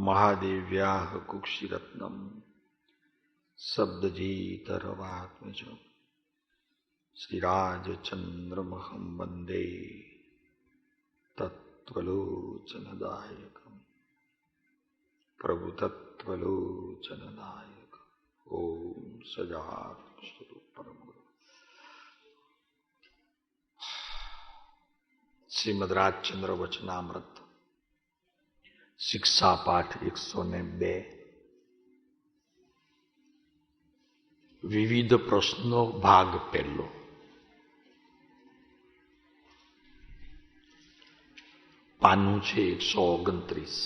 महादेव्याः कुक्षिरत्नम शब्दजीतरवात्मज श्रीराजचन्द्रमहं वन्दे तत्त्वलोचनदायकम् प्रभु तत्त्वलोचनदायक। ओम सजातु परम गुरु। श्रीमद् राजचंद्र वचनामृत शिक्षा पाठ 102 विविध प्रश्नों भाग पहलो। पानु छे 129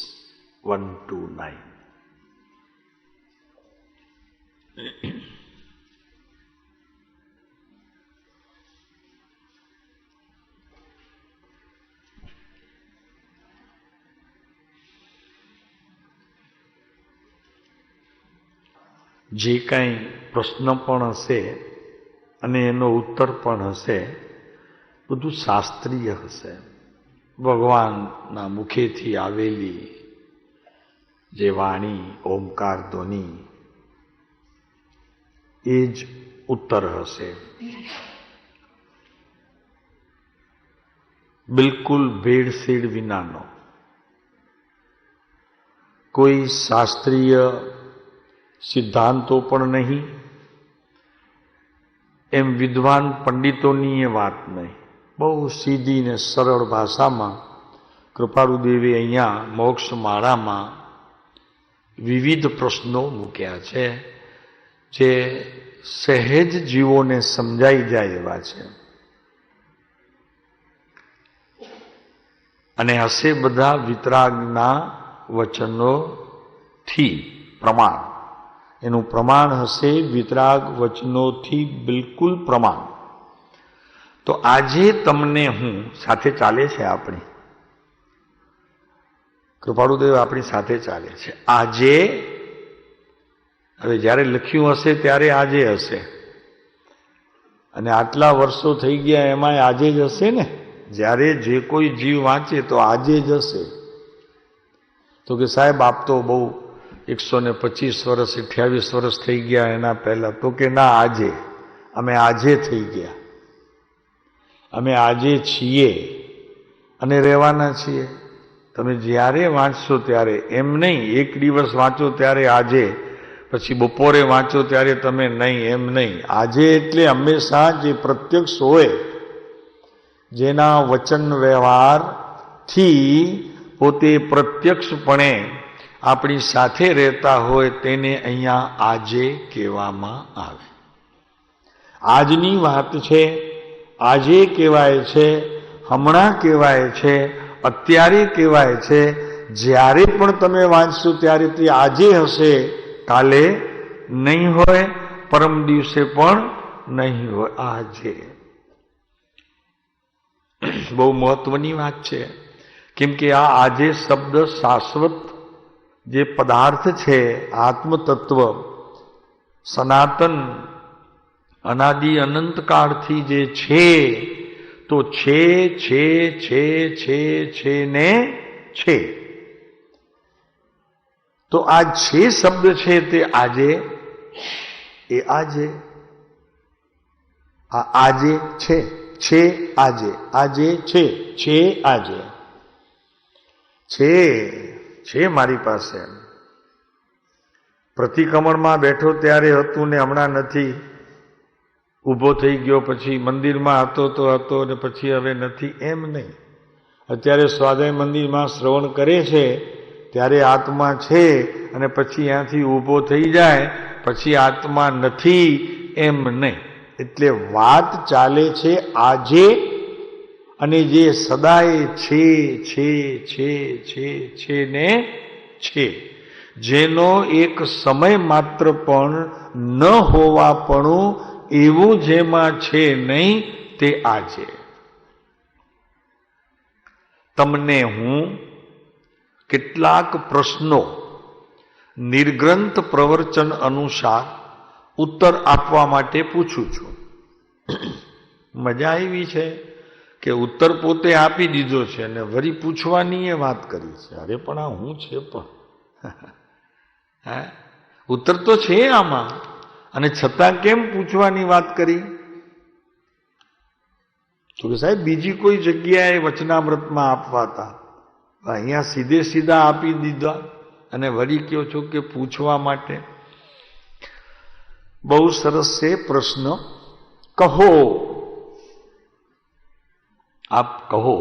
129। जे कई प्रश्न पण हशे अने एनो उत्तर पण हशे बधु शास्त्रीय हशे। भगवानना मुखेथी आवेली जे वाणी ओमकार ध्वनि एज उत्तर हशे। बिल्कुल भेड़सेड़ विनानो कोई शास्त्रीय सिद्धांतों पण नहीं, एम विद्वान पंडितोनी ये बात नहीं। बहु सीधी ने सरल भाषा में कृपाळुदेवे अहींया मोक्षमाळा में विविध प्रश्नों मूक्या छे जे सहज जीवों ने समजाई जाय एवा छे अने हसे बधा वितरागना वचनों थी प्रमाण। एनु प्रमाण हशे वितराग वचनों थी बिल्कुल प्रमाण। तो आजे तमने हूँ साथे चाले छे आपणी कृपाळुदेव आपणी साथे चाले छे। आजे हवे ज्यारे लख्युं हशे त्यारे आजे हशे अने आटला वर्षो थई गया एमांय आजे ज हशे ने। ज्यारे जे कोई जीव वांचे तो आजे ज हशे। तो के साहेब आप तो बहु 125 वर्ष 28 वर्ष थई गया एना पहला। तो के ना आजे अमे आजे थई गया, अमे आजे छीए अने रहेवाना छीए। तमे ज्यारे वांचशो त्यारे एम नहीं एक दिवस वांचो त्यारे आजे, पछी बपोरे वांचो त्यारे तमे नहीं एम नहीं। आजे एटले हमेशा जे प्रत्यक्ष होय, जेना वचन व्यवहार थी पोते प्रत्यक्षपणे आपणी साथे रहता होय तेने अहींया आजे कहेवामां आवे। आजनी वात छे, आजे कहेवाय छे, हमणां कहेवाय छे, अत्यारे कहेवाय छे। ज्यारे पण तमे वांचशो त्यारे ते आजे हशे, काले नहीं होय, परम दिवसे पण नहीं होय, आजे। बहु महत्वनी वात छे केम के आ आजे शब्द शाश्वत जे पदार्थ छे आत्म तत्व सनातन अनादि अनंत काल थी जे छे तो छे छे छे छे छे ने छे। तो आज छे शब्द छे ते आजे ए आजे आजे छे छे आजे आजे छे छे आजे छे छे मारी पासे। प्रतिक्रमण में बैठो त्यारे हतुं ने हमणां नथी, ऊभो थई गयो पछी मंदिर में हतो तो हतो ने पछी हवे नथी, एम नहीं। अत्यारे स्वाध्याय मंदिर में श्रवण करे छे त्यारे आत्मा छे अने पछी यांथी ऊभो थई जाय पछी आत्मा नथी, एम नहीं। एटले वात चाले छे आजे अने जे सदाय छे छे छे छे छे ने छे, जेनो एक समय मात्र पण न होवापणु एवुं जेमां छे नहीं ते आजे। तमने हूँ केटलाक प्रश्नों निर्ग्रंथ प्रवचन अनुसार उत्तर आपवा माटे पूछूं छुं। मजा आवी छे के उत्तर पोते आपी दीधो छे ने वरी पूछवानी ए वात करी छे। अरे पण आ हुं छे पण હા, ઉત્તર તો છે આમાં, અને છતાં કેમ પૂછવાની વાત કરી? તો કે સાહેબ બીજી કોઈ જગ્યાએ વચનામૃતમાં આપવા હતા, અહીંયા સીધે સીધા આપી દીધા અને વળી કયો છો કે પૂછવા માટે. બહુ સરસ છે પ્રશ્ન. કહો, આપ કહો,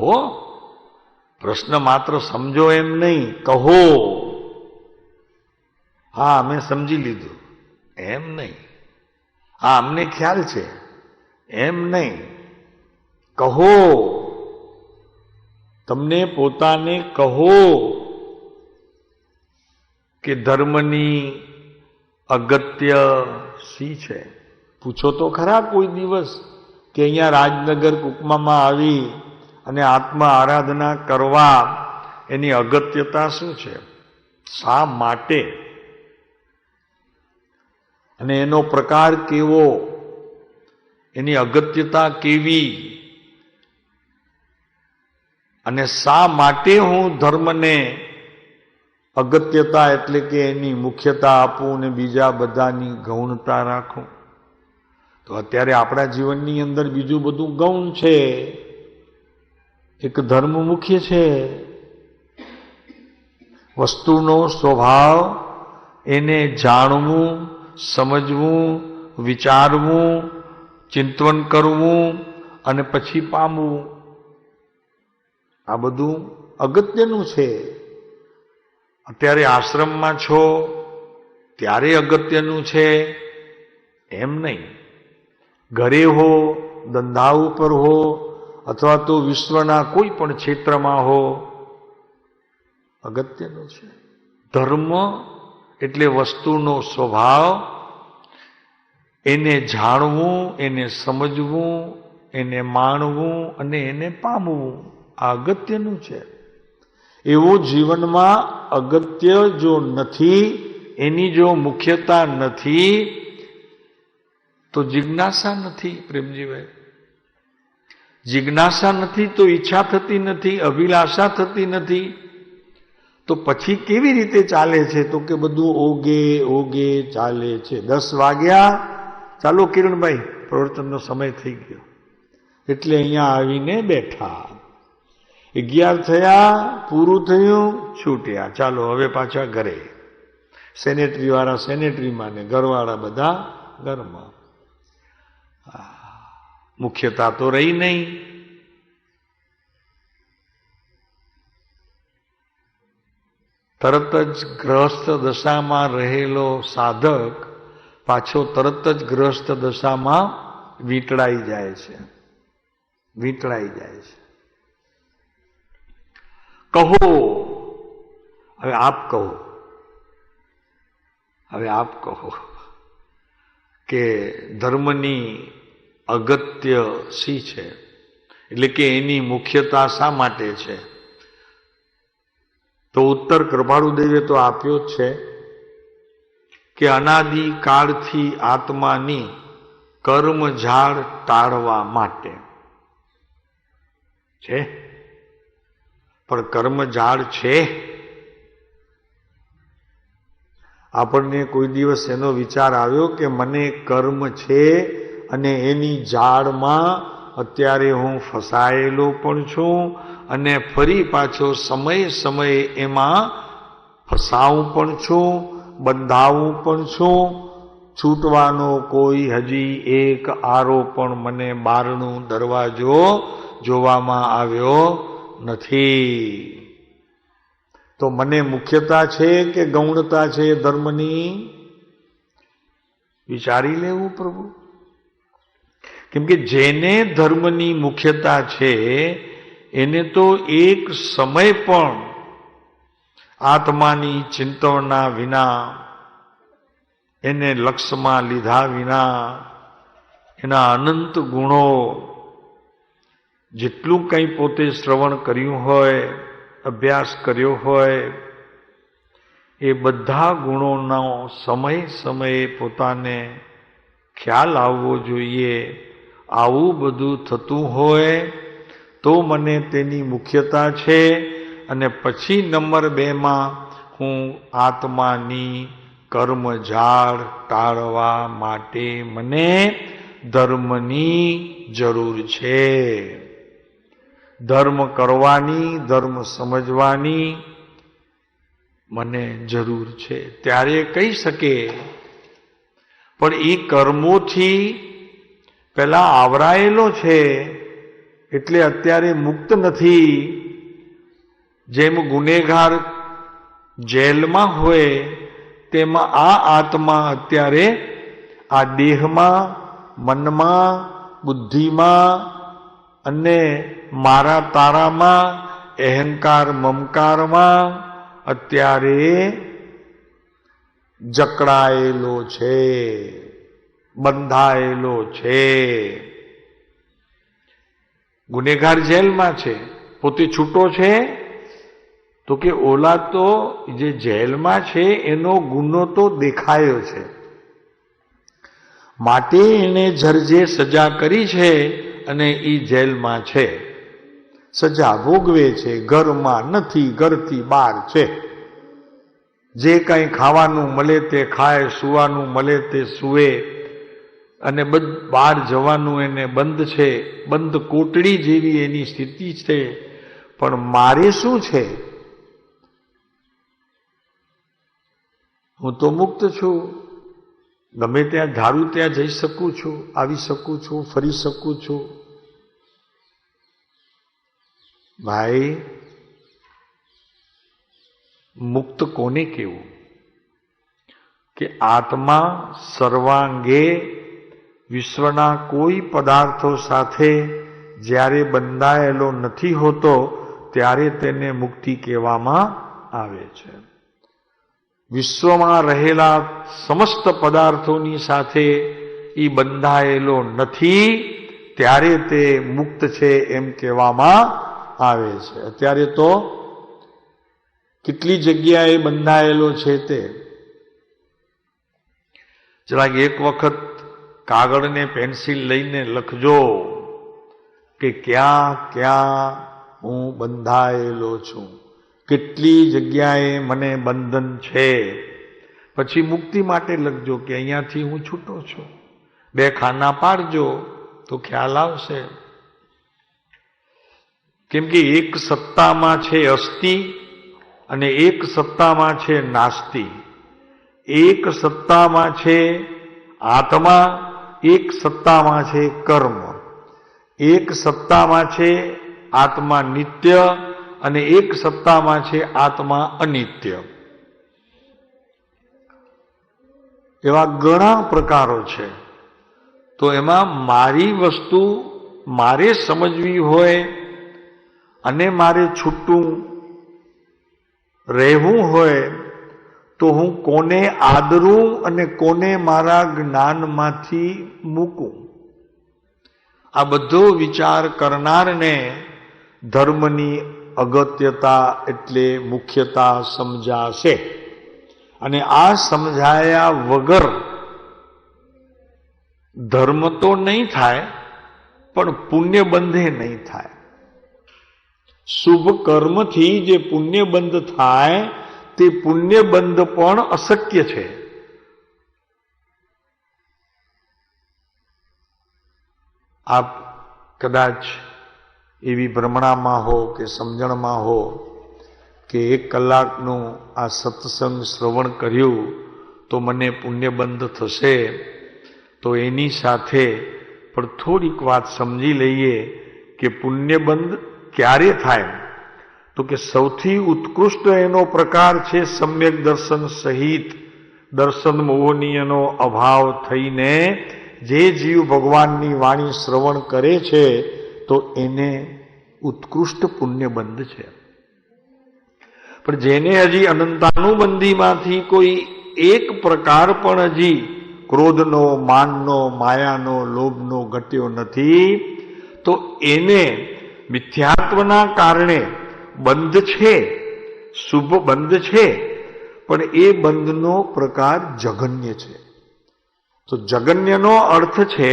પ્રશ્ન માત્ર સમજો એમ નહીં, કહો. હા અમે સમજી લીધું એમ નહીં, હા અમને ખ્યાલ છે એમ નહીં. કહો, તમને પોતાને કહો કે ધર્મની અગત્ય શી છે. પૂછો તો ખરા કોઈ દિવસ કે અહીંયા રાજનગર કુકમામાં આવી અને આત્મ આરાધના કરવા એની અગત્યતા શું છે, શા માટે, અને એનો પ્રકાર કેવો, એની અગત્યતા કેવી, અને શા માટે હું ધર્મને અગત્યતા એટલે કે એની મુખ્યતા આપું ને બીજા બધાની ગૌણતા રાખું. તો અત્યારે આપણા જીવનની અંદર બીજું બધું ગૌણ છે, એક ધર્મ મુખ્ય છે. વસ્તુનો સ્વભાવ એને જાણવું, સમજવું, વિચારવું, ચિંતન કરવું અને પછી પામવું, આ બધું અગત્યનું છે. અત્યારે આશ્રમમાં છો ત્યારે અગત્યનું છે એમ નહીં. ઘરે હો, ધંધા ઉપર હો, અથવા તો વિશ્વના કોઈ પણ ક્ષેત્રમાં હો, અગત્યનું છે. ધર્મ એટલે વસ્તુનો સ્વભાવ, એને જાણવું, એને સમજવું, એને માણવું અને એને પામવું, આ અગત્યનું છે. એવો જીવનમાં અગત્ય જો નથી, એની જો મુખ્યતા નથી, તો જિજ્ઞાસા નથી. પ્રેમજીભાઈ, જિજ્ઞાસા નથી તો ઈચ્છા થતી નથી, અભિલાષા થતી નથી, તો પછી કેવી રીતે ચાલે છે? તો કે બધું ઓગે ઓગે ચાલે છે. 10 વાગ્યા, ચાલો કિરણભાઈ પ્રવચનનો સમય થઈ ગયો એટલે અહીંયા આવીને બેઠા. 11 થયા, પૂરું થયું, છૂટ્યા, ચાલો હવે પાછા ઘરે. સેનેટરી વાળા સેનેટરીમાં ને ઘરવાળા બધા ઘરમાં. મુખ્યતા તો રહી નહીં. તરત જ ગ્રહસ્થ દશામાં રહેલો સાધક પાછો તરત જ ગ્રહસ્થ દશામાં વીંટળાઈ જાય છે, વીંટળાઈ જાય છે. કહો, હવે આપ કહો, હવે આપ કહો કે ધર્મની અગત્ય શી છે, એટલે કે એની મુખ્યતા શા માટે છે? તો ઉત્તર કૃપાળુદેવે તો આપ્યો જ છે કે અનાદિ કાળથી આત્માની કર્મઝાળ ટાળવા માટે છે. પણ કર્મઝાળ છે? આપણને કોઈ દિવસ એનો વિચાર આવ્યો કે મને કર્મ છે અને એની ઝાડમાં અત્યારે હું ફસાયેલો પણ છું અને ફરી પાછો સમય સમયે એમાં ફસાવું પણ છું, બંધાવું પણ છું, છૂટવાનો કોઈ હજી એક આરો પણ મને બારણું દરવાજો જોવામાં આવ્યો નથી. તો મને મુખ્યતા છે કે ગૌણતા છે ધર્મની? વિચારી લેવું પ્રભુ. કેમ કે જેને ધર્મની મુખ્યતા છે એને તો એક સમય પણ આત્માની ચિંતવના વિના, એને લક્ષ્યમાં લીધા વિના, એના અનંત ગુણો, જેટલું કંઈ પોતે શ્રવણ કર્યું હોય, અભ્યાસ કર્યો હોય, એ બધા ગુણોનો સમય સમયે પોતાને ખ્યાલ આવવો જોઈએ. આવું બધું થતું હોય તો મને તેની મુખ્યતા છે. અને પછી નંબર 2માં હું આત્માની કર્મઝાળ ટાળવા માટે મને ધર્મની જરૂર છે. ધર્મ કરવાની, ધર્મ સમજવાની મને જરૂર છે. ત્યારે કહી શકે, પણ એ કર્મોથી પેલા આવરાયેલો છે એટલે અત્યારે મુક્ત નથી. જેમ ગુનેગાર જેલમાં હોય તેમાં આ આત્મા અત્યારે આ દેહમાં, મનમાં, બુદ્ધિમાં અને મારા તારામાં, અહંકાર મમકારમાં અત્યારે જકડાયેલો છે, બંધાયેલો છે. ગુનેગાર જેલમાં છે, પોતે છૂટો છે, તો કે ઓલા તો જે જેલમાં છે એનો ગુનો તો દેખાયો છે, માટે એને જરજે સજા કરી છે અને એ જેલમાં છે, સજા ભોગવે છે, ઘરમાં નથી, ઘરથી બહાર છે. જે કંઈ ખાવાનું મળે તે ખાય, સૂવાનું મળે તે સૂવે, અને બહાર જવાનું એને બંધ છે, બંધ કોટડી જેવી એની સ્થિતિ છે. પણ મારે શું છે? હું તો મુક્ત છું. ગમે ત્યાં ધારું ત્યાં જઈ શકું છું, આવી શકું છું, ફરી શકું છું. ભાઈ, મુક્ત કોને કહેવું? કે આત્મા સર્વાંગે વિશ્વના કોઈ પદાર્થો સાથે જ્યારે બંધાયેલો નથી હોતો ત્યારે તેને મુક્તિ કહેવામાં આવે છે. વિશ્વમાં રહેલા સમસ્ત પદાર્થોની સાથે એ બંધાયેલો નથી ત્યારે તે મુક્ત છે એમ કહેવામાં આવે છે. અત્યારે તો કેટલી જગ્યાએ બંધાયેલો છે તે જરાક એક વખત કાગળ ને પેન્સિલ લઈને લખજો કે ક્યાં ક્યાં હું બંધાયેલો છું, કેટલી જગ્યાએ મને બંધન છે. પછી મુક્તિ માટે લખજો કે અહીંયાથી હું છૂટો છું. 2 ખાના પાડજો તો ખ્યાલ આવશે. કેમ કે એક સત્તામાં છે અસ્તિ અને એક સત્તામાં છે નાસ્તિ. એક સત્તામાં છે આત્મા, એક સત્તામાં છે કર્મ. એક સત્તામાં છે આત્મા નિત્ય અને એક સત્તામાં છે આત્મા અનિત્ય. એવા ઘણા પ્રકારો છે. તો એમાં મારી વસ્તુ મારે સમજવી હોય અને મારે છૂટું રહેવું હોય તો હું કોને આદરું અને કોને મારા જ્ઞાનમાંથી મૂકું? આ બધો વિચાર કરનારને ધર્મની અગત્યતા એટલે મુખ્યતા સમજાશે. અને આ સમજાયા વગર ધર્મ તો નહીં થાય, પણ પુણ્ય બંધે નહીં થાય. શુભ કર્મથી જે પુણ્ય બંધ થાય તે પુણ્ય બંધ પણ અશક્ય છે. આપ કદાચ એવી ભ્રમણામાં હો કે સમજણમાં હો કે 1 કલાકનું આ સત્સંગ શ્રવણ કર્યું તો મને પુણ્યબંધ થશે. તો એની સાથે પણ થોડીક વાત સમજી લઈએ કે પુણ્યબંધ ક્યારે થાય. તો કે સૌથી ઉત્કૃષ્ટ એનો પ્રકાર છે સમ્યક દર્શન સહિત દર્શન મોહનીયનો અભાવ થઈને જે જીવ ભગવાનની વાણી શ્રવણ કરે છે તો એને ઉત્કૃષ્ટ પુણ્યબંધ છે. પણ જેને હજી અનંતાનુબંધીમાંથી કોઈ એક પ્રકાર પણ હજી ક્રોધનો, માનનો, માયાનો, લોભનો ઘટ્યો નથી તો એને મિથ્યાત્વના કારણે બંધ છે, શુભ બંધ છે, પણ એ બંધનો પ્રકાર જગન્ય છે. તો જગન્યનો અર્થ છે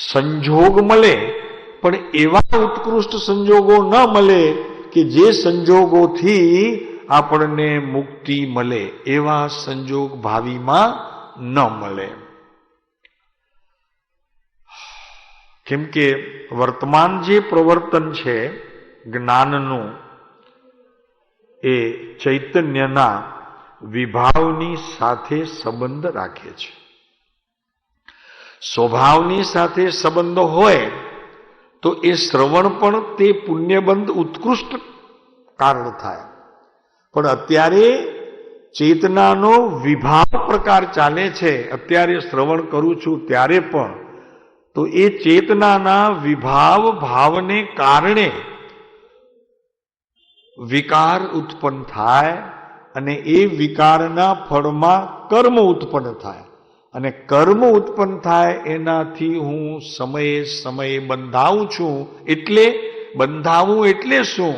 સંજોગ મળે, પણ એવા ઉત્કૃષ્ટ સંજોગો ન મળે કે જે સંજોગોથી આપણને મુક્તિ મળે એવા સંજોગ ભાવિમાં ન મળે. કેમ કે વર્તમાન જે પ્રવર્તન છે જ્ઞાનનું, એ ચૈતન્યના વિભાવની સાથે સંબંધ રાખે છે. સ્વભાવની સાથે સંબંધ હોય તો એ શ્રવણ પણ તે પુણ્યબંધ ઉત્કૃષ્ટ કારણ થાય. પણ અત્યારે ચેતનાનો વિભાવ પ્રકાર ચાલે છે. અત્યારે શ્રવણ કરું છું ત્યારે પણ તો એ ચેતનાના વિભાવ ભાવને કારણે વિકાર ઉત્પન્ન થાય અને એ વિકારના ફળમાં કર્મ ઉત્પન્ન થાય. અને કર્મ ઉત્પન્ન થાય એનાથી હું સમયે સમયે બંધાવું છું. એટલે બંધાવું એટલે શું?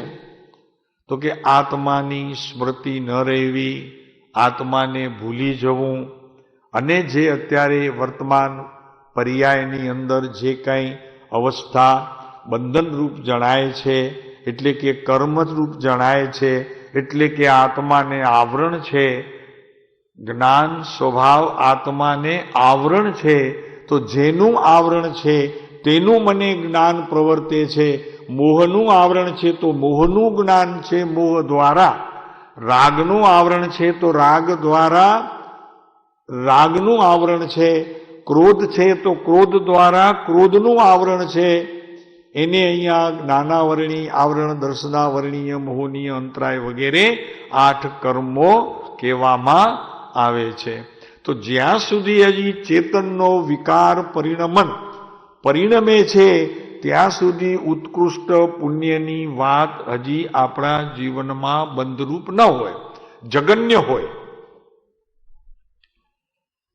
તો કે આત્માની સ્મૃતિ ન રહેવી, આત્માને ભૂલી જવું, અને જે અત્યારે વર્તમાન પર્યાયની અંદર જે કંઈ અવસ્થા બંધનરૂપ જણાય છે, એટલે કે કર્મરૂપ જણાય છે, એટલે કે આત્માને આવરણ છે. જ્ઞાન સ્વભાવ આત્માને આવરણ છે. તો જેનું આવરણ છે તેનું મને જ્ઞાન પ્રવર્તે છે. મોહનું આવરણ છે તો મોહનું જ્ઞાન છે મોહ દ્વારા. રાગનું આવરણ છે તો રાગ દ્વારા રાગનું આવરણ છે. ક્રોધ છે તો ક્રોધ દ્વારા ક્રોધનું આવરણ છે. એને અહીંયા જ્ઞાનાવરણી આવરણ, દર્શનાવરણીય, મોહનીય, અંતરાય વગેરે 8 કર્મો કહેવામાં આવે છે. તો જ્યાં સુધી હજી ચેતનનો વિકાર પરિણમે છે ત્યાં સુધી ઉત્કૃષ્ટ પુણ્યની વાત હજી આપણા જીવનમાં બંધરૂપ ન હોય, જગન્ય હોય.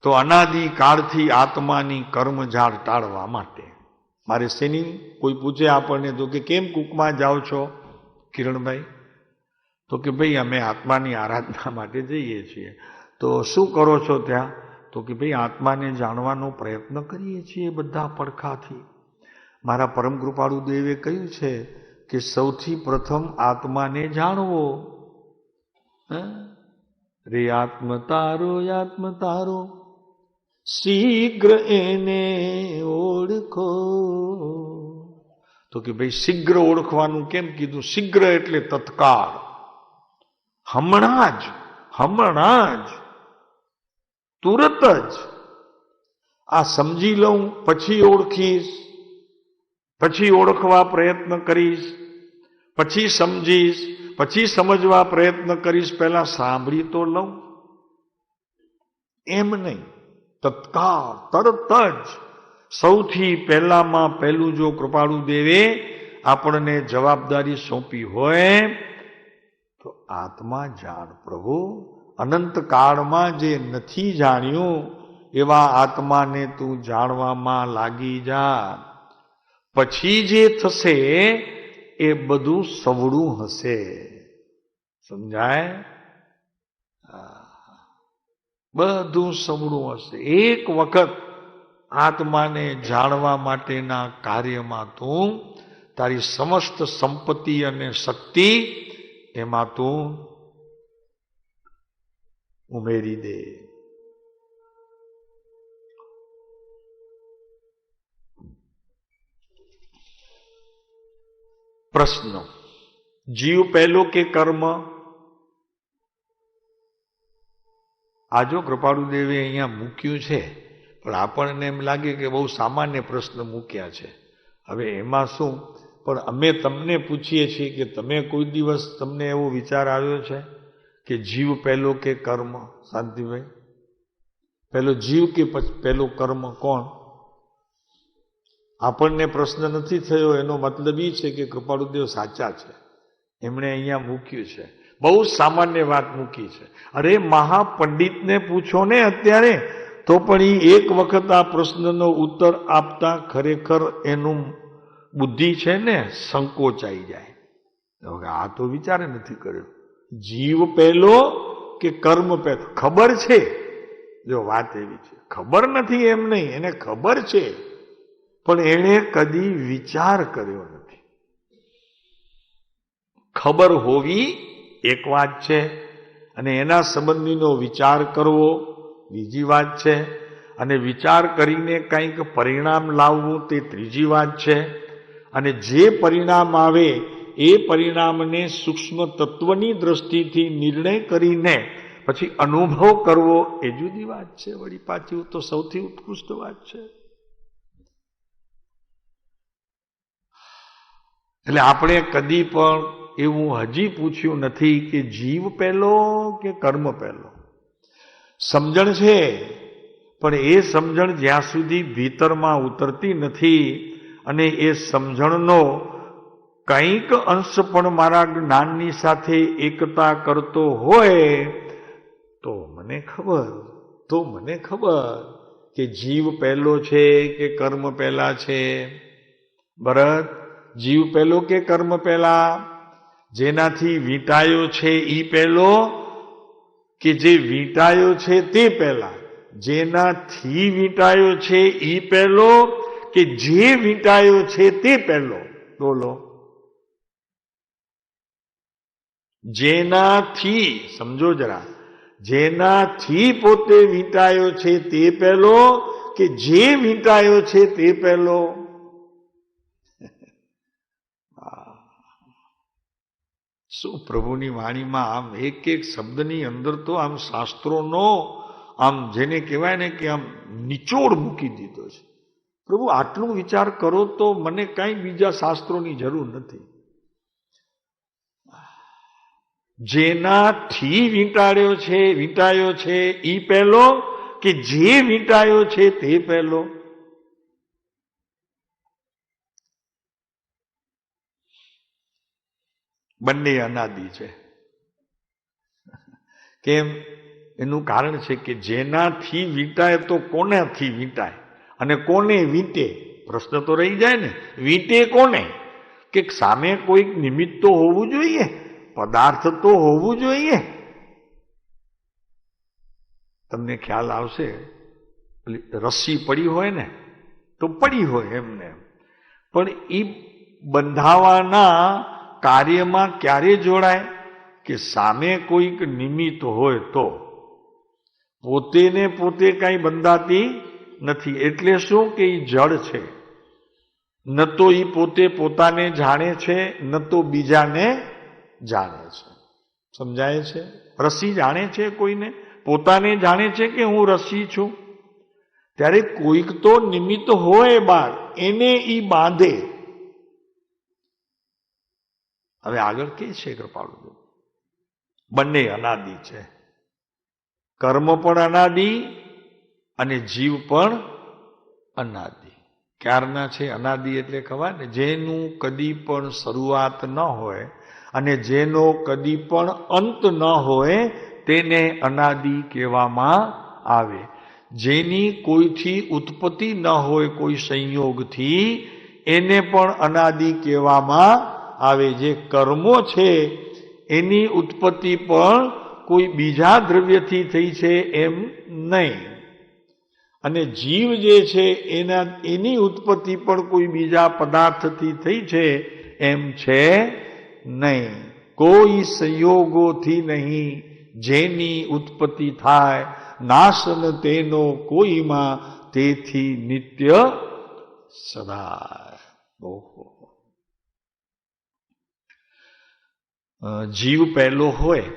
તો અનાદિકાળથી આત્માની કર્મઝાળ ટાળવા માટે મારે શેની, કોઈ પૂછે આપણને તો કે કેમ કૂકમાં જાઓ છો કિરણભાઈ? તો કે ભાઈ અમે આત્માની આરાધના માટે જઈએ છીએ. તો શું કરો છો ત્યાં? તો કે ભાઈ આત્માને જાણવાનો પ્રયત્ન કરીએ છીએ બધા પડખાથી. મારા પરમ કૃપાળુ દેવે કહ્યું છે કે સૌથી પ્રથમ આત્માને જાણવો. રે આત્મ તારો શીઘ્ર એને ઓળખો. તો કે ભાઈ શીઘ્ર ઓળખવાનું કેમ કીધું? શીઘ્ર એટલે તત્કાળ, હમણાં જ, તુરત જ. આ સમજી લઉં પછી ઓળખીશ, પછી ઓળખવા પ્રયત્ન કરીશ, પછી સમજીશ, પછી સમજવા પ્રયત્ન કરીશ. પહેલા સાંભળી તો લઉં, એમ નહીં. તત્કાળ, તરત જ. સૌથી પહેલામાં પહેલું જો કૃપાળુ દેવે આપણને જવાબદારી સોંપી હોય તો આત્મા જાણ પ્રભુ. અનંત કાળમાં જે નથી જાણ્યું એવા આત્માને તું જાણવામાં લાગી જા. પછી જે થશે એ બધું સવળું હશે. સમજાય? બધું સવળું હશે. એક વખત આત્માને જાણવા માટેના કાર્યમાં તું તારી સમસ્ત સંપત્તિ અને શક્તિ એમાં તું ઉમેરી દે. પ્રશ્ન: જીવ પહેલો કે કર્મ? આ જો કૃપાળુ દેવે અહીંયા મૂક્યું છે, પણ આપણને એમ લાગે કે બહુ સામાન્ય પ્રશ્ન મૂક્યા છે. હવે એમાં શું? પણ અમે તમને પૂછીએ છીએ કે તમે કોઈ દિવસ તમને એવો વિચાર આવ્યો છે કે જીવ પહેલો કે કર્મ? શાંતિભાઈ, પહેલો જીવ કે પહેલો કર્મ? કોણ? આપણને પ્રશ્ન નથી થયો. એનો મતલબ એ છે કે કૃપાળુદેવ સાચા છે, એમણે અહીંયા મૂક્યું છે. બહુ સામાન્ય વાત મૂકી છે. અરે મહાપંડિતને પૂછો ને અત્યારે, તો પણ એ એક વખત આ પ્રશ્નનો ઉત્તર આપતા ખરેખર એનું બુદ્ધિ છે ને સંકોચાઈ જાય. આ તો વિચારે નથી કર્યો. જીવ પહેલો કે કર્મ પહેલો? ખબર છે, જો વાત એવી છે. ખબર નથી એમ નહીં, એને ખબર છે, પણ એણે કદી વિચાર કર્યો નથી. ખબર હોવી એક વાત છે, અને એના સંબંધીનો વિચાર કરવો બીજી વાત છે, અને વિચાર કરીને કંઈક પરિણામ લાવવું તે ત્રીજી વાત છે, અને જે પરિણામ આવે એ પરિણામને સૂક્ષ્મ તત્વની દ્રષ્ટિથી નિર્ણય કરીને પછી અનુભવ કરવો એ જુદી વાત છે. વળી પાછી તો સૌથી ઉત્કૃષ્ટ વાત છે. એટલે આપણે કદી પણ એવું હજી પૂછ્યું નથી કે જીવ પહેલો કે કર્મ પહેલો. સમજણ છે, પણ એ સમજણ જ્યાં સુધી ભીતરમાં ઉતરતી નથી અને એ સમજણનો કંઈક અંશ પણ મારા જ્ઞાનની સાથે એકતા કરતો હોય તો મને ખબર કે જીવ પહેલો છે કે કર્મ પહેલા છે. ભરત, જીવ પહેલો કે કર્મ પહેલા? જેનાથી વીંટાયો છે ઈ પહેલો કે જે વીંટાયો છે તે પહેલા? જેનાથી વીંટાયો છે ઈ પહેલો કે જે વીંટાયો છે તે પહેલો? બોલો. જેનાથી, સમજો જરા, જેનાથી પોતે વીંટાયો છે તે પહેલો કે જે વીંટાયો છે તે પહેલો? શું પ્રભુની વાણીમાં આમ એક એક શબ્દની અંદર તો આમ શાસ્ત્રોનો આમ જેને કહેવાય ને કે આમ નિચોડ મૂકી દીધો છે. પ્રભુ આટલું વિચાર કરો તો મને કાંઈ બીજા શાસ્ત્રોની જરૂર નથી. જેનાથી વીંટાયો છે ઈ પહેલો કે જે વીંટાયો છે તે પહેલો? બંને અનાદિ છે. કેમ? એનું કારણ છે કે જેનાથી વીંટાય તો કોનાથી વીંટાય અને કોને વીંટે? પ્રશ્ન તો રહી જાય ને. વીંટે કોને? કે સામે કોઈક નિમિત્ત તો હોવું જોઈએ, પદાર્થ તો હોવું જોઈએ. તમને ખ્યાલ આવશે, રસ્સી પડી હોય ને તો પડી હોય એમને, પણ એ બંધાવાના કાર્યમાં ક્યારે જોડાય? કે સામે કોઈક નિમિત્ત હોય તો. પોતે ને પોતે કઈ બંધાતી નથી. એટલે શું કે એ જડ છે. ન તો એ પોતે પોતાને જાણે છે, ન તો બીજાને જાણે છે. સમજાય છે? રસ્સી જાણે છે કોઈને? પોતાને જાણે છે કે હું રસ્સી છું? ત્યારે કોઈક તો નિમિત્ત હોય બહાર, એને ઈ બાંધે. હવે આગળ કે છે કૃપાળુ, બંને અનાદિ છે. કર્મ પણ અનાદિ અને જીવ પણ અનાદિ. ક્યારના છે અનાદિ? એટલે ખબર ને, જેનું કદી પણ શરૂઆત ન હોય અને જેનો કદી પણ અંત ન હોય તેને અનાદિ કહેવામાં આવે. જેની કોઈથી ઉત્પત્તિ ન હોય, કોઈ સંયોગથી, એને પણ અનાદિ કહેવામાં આવે. જે કર્મો છે એની ઉત્પત્તિ પણ કોઈ બીજા દ્રવ્યથી થઈ છે એમ નહીં, અને જીવ જે છે એની ઉત્પત્તિ પણ કોઈ બીજા પદાર્થથી થઈ છે એમ છે નહીં. કોઈ સંયોગોથી નહીં, જેની ઉત્પત્તિ થાય, નાશન તેનો કોઈમાં, તેથી નિત્ય સદા. ઓહો. જીવ પહેલો હોય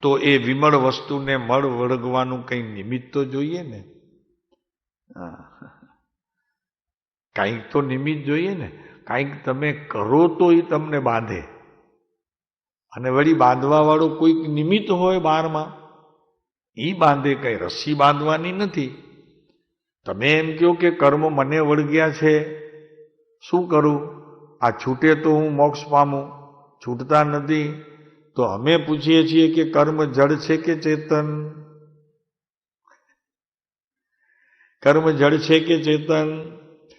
તો એ વિમળ વસ્તુને મળ વળગવાનું કંઈ નિમિત્ત તો જોઈએ ને. કાંઈક તો નિમિત્ત જોઈએ ને. કાંઈક તમે કરો તો એ તમને બાંધે, અને વળી બાંધવા વાળો કોઈક નિમિત્ત હોય બહારમાં, એ બાંધે. કઈ રસ્સી બાંધવાની નથી. તમે એમ કહો કે કર્મ મને વળગ્યા છે, શું કરું? આ છૂટે તો હું મોક્ષ પામું, છૂટતા નથી. તો અમે પૂછીએ છીએ કે કર્મ જડ છે કે ચેતન? કર્મ જડ છે કે ચેતન?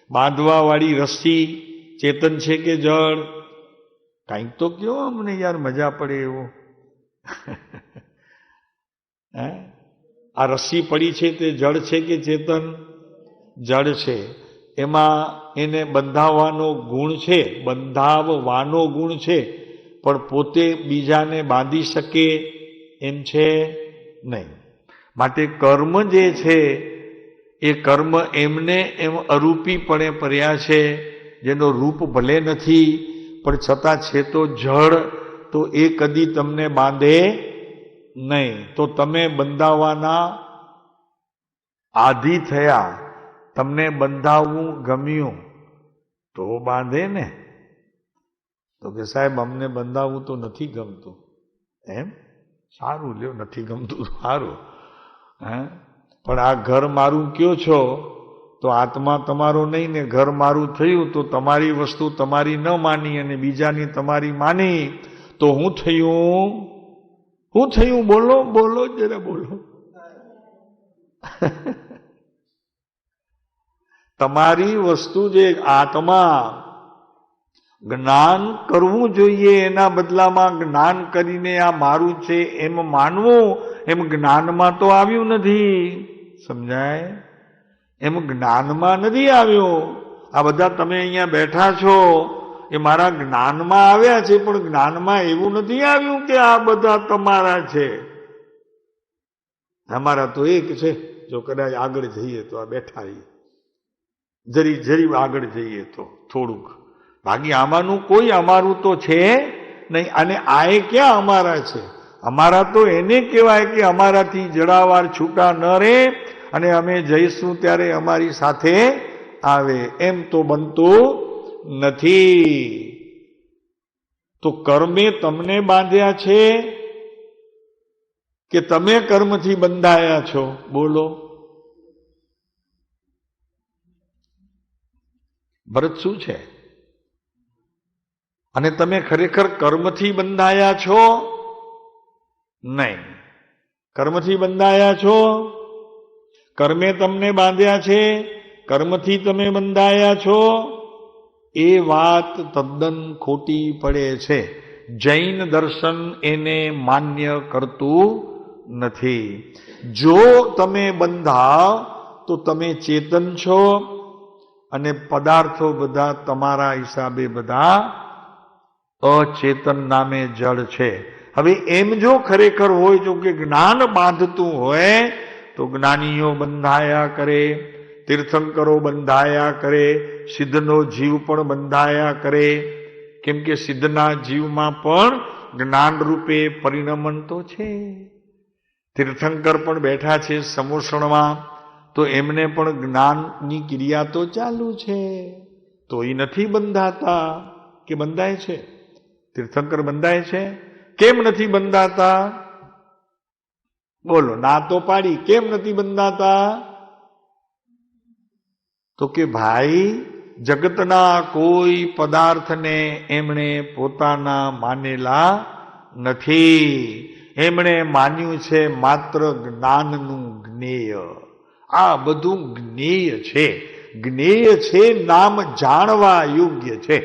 બાંધવા વાળી રસ્સી ચેતન છે કે જડ? કાંઈક તો કયો અમને યાર, મજા પડે એવું. આ રસ્સી પડી છે તે જડ છે કે ચેતન? જડ છે. એમાં એને બંધાવવાનો ગુણ છે, બંધાવવાનો ગુણ છે, પણ પોતે બીજાને બાંધી શકે એમ છે નહીં. માટે કર્મ જે છે એ કર્મ એમને એમ અરૂપીપણે પડ્યા છે, જેનો રૂપ ભલે નથી પણ છતાં છે તો જળ, તો એ કદી તમને બાંધે નહીં. તો તમે બંધાવાના આધી થયા, તમને બંધાવવું ગમ્યું તો બાંધે ને. તો કે સાહેબ અમને બંધાવવું તો નથી ગમતું. એમ સારું, લ્યો નથી ગમતું સારું. પણ આ ઘર મારું કયો છો તો આત્મા તમારો નહીં ને, ઘર મારું થયું તો તમારી વસ્તુ તમારી ન માની અને બીજાની તમારી માની તો હું થયું? હું થયું? બોલો બોલો જરા બોલો. તમારી વસ્તુ જે આત્મા જ્ઞાન કરવું જોઈએ, એના બદલામાં જ્ઞાન કરીને આ મારું છે એમ માનવું, એમ જ્ઞાનમાં તો આવ્યું નથી. સમજાય? એમ જ્ઞાનમાં નથી આવ્યું. આ બધા તમે અહીંયા બેઠા છો એ મારા જ્ઞાનમાં આવ્યા છે, પણ જ્ઞાનમાં એવું નથી આવ્યું કે આ બધા તમારા છે. અમારા તો એક છે. જો કદાચ આગળ જઈએ તો આ બેઠા જરી જરી આગળ જઈએ તો થોડુંક, બાકી આમાંનું કોઈ અમારું તો છે નહીં. અને આ એ ક્યાં અમારા છે? અમારા તો એને કહેવાય કે અમારાથી જડાવાર છૂટા ન રહે અને અમે જઈશું ત્યારે અમારી સાથે આવે. એમ તો બનતું નથી. તો કર્મે તમને બાંધ્યા છે કે તમે કર્મથી બંધાયા છો? બોલો. ભરત શું છે? અને તમે ખરેખર કર્મથી બંધાયા છો? નહીં. કર્મથી બંધાયા છો? કર્મે તમને બાંધ્યા છે, કર્મથી તમે બંધાયા છો? એ વાત તદ્દન ખોટી પડે છે. જૈન દર્શન એને માન્ય કરતું નથી. જો તમે બંધાવ તો તમે ચેતન છો અને પદાર્થો બધા તમારા હિસાબે બધા અચેતન નામે જળ છે. હવે એમ જો ખરેખર હોય, જો કે જ્ઞાન બાંધતું હોય તો જ્ઞાનીઓ બંધાયા કરે, તીર્થંકરો બંધાયા કરે, સિદ્ધનો જીવ પણ બંધાયા કરે. કેમ કે સિદ્ધના જીવમાં પણ જ્ઞાન રૂપે પરિણમન તો છે. તીર્થંકર પણ બેઠા છે સમોષણમાં, તો એમને પણ જ્ઞાનની ક્રિયા તો ચાલુ છે, તો એ નથી બંધાતા. કે બંધાય છે? તીર્થંકર બંધાય છે? કેમ નથી બંધાતા? બોલો, ના તો પાડી. કેમ નથી બંધાતા? તો કે ભાઈ, જગતના કોઈ પદાર્થને એમણે પોતાના માનેલા નથી. એમણે માન્યું છે માત્ર જ્ઞાનનું જ્ઞેય. આ બધું જ્ઞેય છે. જ્ઞેય છે, નામ જાણવા યોગ્ય છે.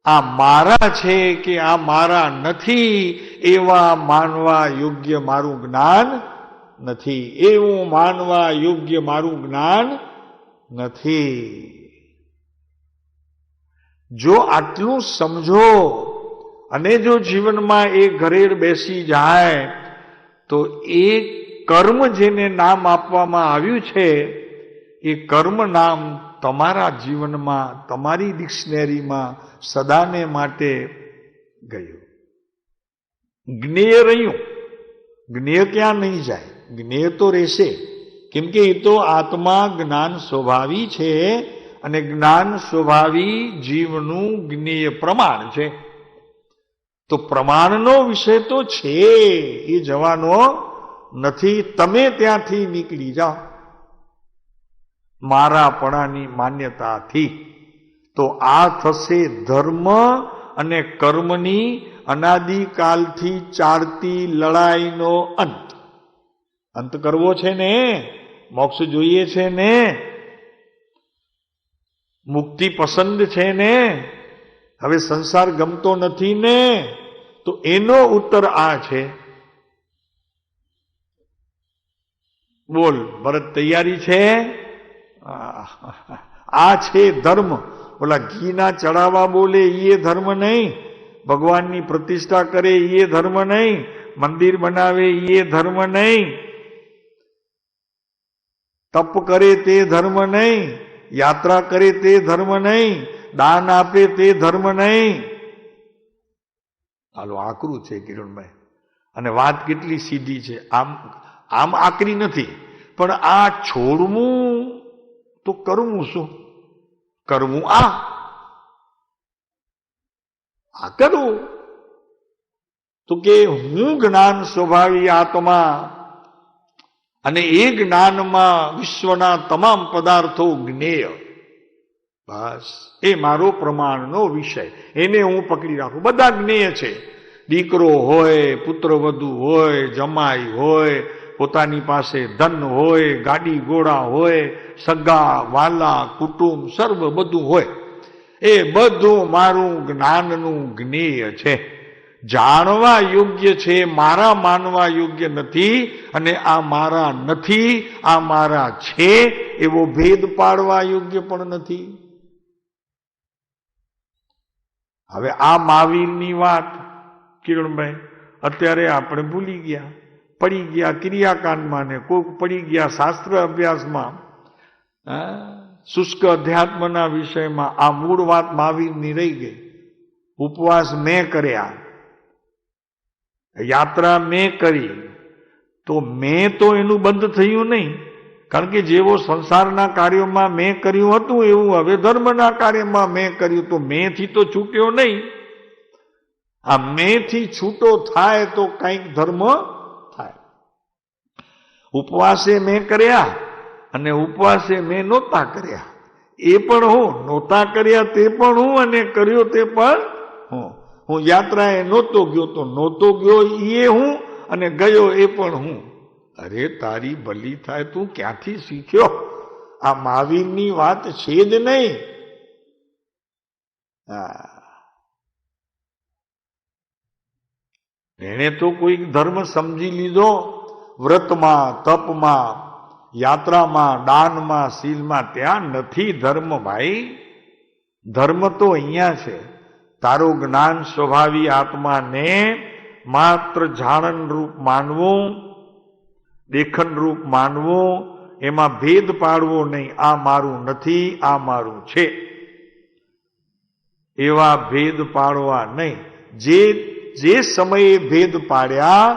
આ મારા છે કે આ મારા નથી એવા માનવા યોગ્ય મારું જ્ઞાન નથી. એવું માનવા યોગ્ય મારું જ્ઞાન નથી. જો આટલું સમજો અને જો જીવનમાં એ ઘરેડ બેસી જાય તો એ કર્મ જેને નામ આપવામાં આવ્યું છે એ કર્મ નામ તમારા જીવનમાં, તમારી ડિક્શનરીમાં સદાને માટે ગયું. જ્ઞેય રહ્યું. જ્ઞેય ક્યાં નહીં જાય? જ્ઞેય તો રહેશે. કેમ કે એ તો આત્મા જ્ઞાન સ્વભાવી છે અને જ્ઞાન સ્વભાવી જીવનું જ્ઞેય પ્રમાણ છે. તો પ્રમાણનો વિષય તો છે, એ જવાનો નથી. તમે ત્યાંથી નીકળી જાઓ મારાપણાની માન્યતાથી. તો આ થશે ધર્મ અને કર્મની અનાદિકાલથી ચાલતી લડાઈનો અંત. અંત કરવો છે ને? મોક્ષ જોઈએ છે ને? મુક્તિ પસંદ છે ને? હવે સંસાર ગમતો નથી ને? તો એનો ઉત્તર આ છે. બોલ ભરત, તૈયારી છે? આ છે ધર્મ. ઓલા ઘીના ચડાવા બોલે એ ધર્મ નહીં. ભગવાનની પ્રતિષ્ઠા કરે એ ધર્મ નહીં, મંદિર બનાવે એ ધર્મ નહીં, તપ કરે તે ધર્મ નહીં, યાત્રા કરે તે ધર્મ નહીં, દાન આપે તે ધર્મ નહીં. હાલો આકરું છે કિરણભાઈ, અને વાત કેટલી સીધી છે. આમ આકરી નથી, પણ આ છોડવું તો કરવું શું? કરવું આ કરવું તો કે હું જ્ઞાન સ્વભાવી આત્મા, અને એ જ્ઞાનમાં વિશ્વના તમામ પદાર્થો જ્ઞેય. બસ એ મારો પ્રમાણનો વિષય, એને હું પકડી રાખું. બધા જ્ઞેય છે. દીકરો હોય, પુત્રવધુ હોય, જમાઈ હોય, પોતાની પાસે ધન હોય, ગાડી ઘોડા હોય, સગા વાલા કુટુંબ સર્વ બધું હોય. એ બધું મારું જ્ઞાનનું જ્ઞેય છે. જાણવા યોગ્ય છે, મારા માનવા યોગ્ય નથી. અને આ મારા નથી, આ મારા છે એવો ભેદ પાડવા યોગ્ય પણ નથી. હવે આ મહાવીરની વાત કિરણભાઈ અત્યારે આપણે ભૂલી ગયા, પડી ગયા ક્રિયાકાંડમાં, ને કોઈક પડી ગયા શાસ્ત્ર અભ્યાસમાં, શુષ્ક અધ્યાત્મના વિષયમાં. આ મૂળ વાત મહાવીરની રહી ગઈ. ઉપવાસ મેં કર્યા, યાત્રા મેં કરી, તો મેં તો એનું બંધ થયું નહીં. કારણ કે જેવો સંસારના કાર્યોમાં મેં કર્યું હતું એવું હવે ધર્મના કાર્યમાં મેં કર્યું, તો મેંથી તો છૂટ્યો નહીં. આ મેંથી છૂટો થાય તો કંઈક ધર્મ થાય. ઉપવાસે મેં કર્યા અને ઉપવાસે મેં નહોતા કર્યા, એ પણ હું. નહોતા કર્યા તે પણ હું, અને કર્યો તે પણ હું. હું યાત્રાએ નહોતો ગયો તો નહોતો ગયો એ હું, અને ગયો એ પણ હું. અરે તારી ભલી થાય, તું ક્યાંથી શીખ્યો? આ મહાવીરની વાત છે જ નહીં. એણે તો કોઈક ધર્મ સમજી લીધો. વ્રતમાં, તપમાં, યાત્રામાં, દાનમાં, શીલમાં, ત્યાં નથી ધર્મ ભાઈ. ધર્મ તો અહીંયા છે. તારો જ્ઞાન સ્વભાવી આત્માને માત્ર જાણન રૂપ માનવું, દેખન રૂપ માનવું, એમાં ભેદ પાડવો નહીં. આ મારું નથી, આ મારું છે, એવા ભેદ પાડવા નહીં. જે સમયે ભેદ પાડ્યા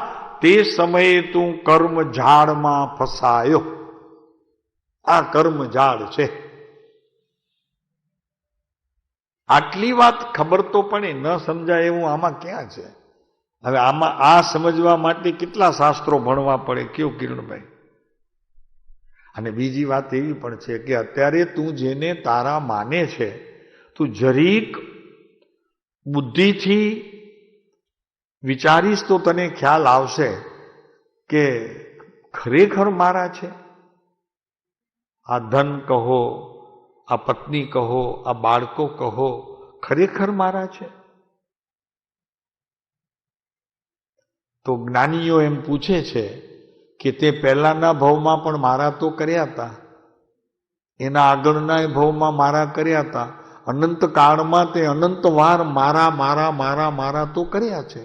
તે સમયે તું કર્મ ઝાડમાં ફસાયો. આ કર્મ ઝાડ છે. આટલી વાત ખબર તો પણ ન સમજાય એવું આમાં ક્યાં છે? હવે આમાં આ સમજવા માટે કેટલા શાસ્ત્રો ભણવા પડે, કેવું કિરણભાઈ? અને બીજી વાત એવી પણ છે કે અત્યારે તું જેને તારા માને છે, તું જરીક બુદ્ધિથી વિચારીશ તો તને ખ્યાલ આવશે કે ખરેખર મારા છે. આ ધન કહો, આ પત્ની કહો, આ બાળકો કહો, ખરેખર મારા છે? તો જ્ઞાનીઓ એમ પૂછે છે કે તે પહેલાના ભવમાં પણ મારા તો કર્યા હતા, એના આગળના ભવમાં મારા કર્યા હતા, અનંત કાળમાં તે અનંત વાર મારા મારા મારા મારા તો કર્યા છે.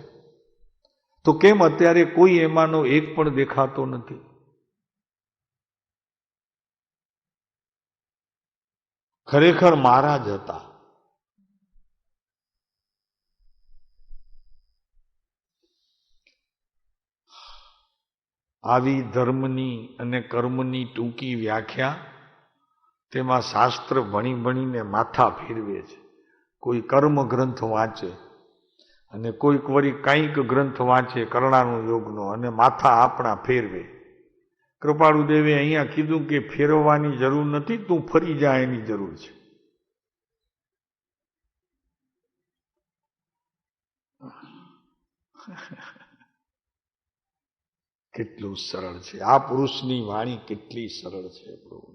તો કેમ અત્યારે કોઈ એમાંનો એક પણ દેખાતો નથી? ખરેખર મારા જ હતા. આવી ધર્મની અને કર્મની ટૂંકી વ્યાખ્યા તેમાં શાસ્ત્ર ભણી ભણીને માથા ફેરવે છે. કોઈ કર્મ ગ્રંથ વાંચે અને કોઈક વળી કંઈક ગ્રંથ વાંચે કરણાનું યોગનો, અને માથા આપણા ફેરવે. કૃપાળુદેવે અહીંયા કીધું કે ફેરવવાની જરૂર નથી, તું ફરી જાય એની જરૂર છે. કેટલું સરળ છે આ પુરુષની વાણી, કેટલી સરળ છે પ્રભુ.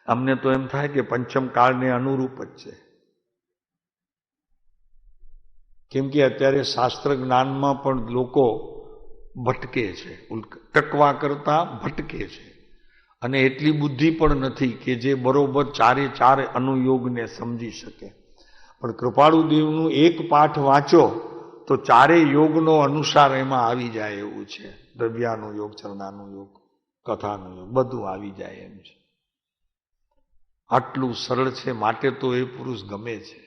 અમને તો એમ થાય કે પંચમ કાળને અનુરૂપ જ છે. કેમ કે અત્યારે શાસ્ત્ર જ્ઞાનમાં પણ લોકો ભટકે છે, ટકવા કરતા ભટકે છે. અને એટલી બુદ્ધિ પણ નથી કે જે બરોબર ચારે ચાર અનુયોગને સમજી શકે. પણ કૃપાળુદેવનું એક પાઠ વાંચો તો ચારેય યોગનો અનુસાર એમાં આવી જાય એવું છે. દ્રવ્યાનો યોગ, ચરણાનો યોગ, કથાનો યોગ, બધું આવી જાય એમ છે. આટલું સરળ છે, માટે તો એ પુરુષ ગમે છે.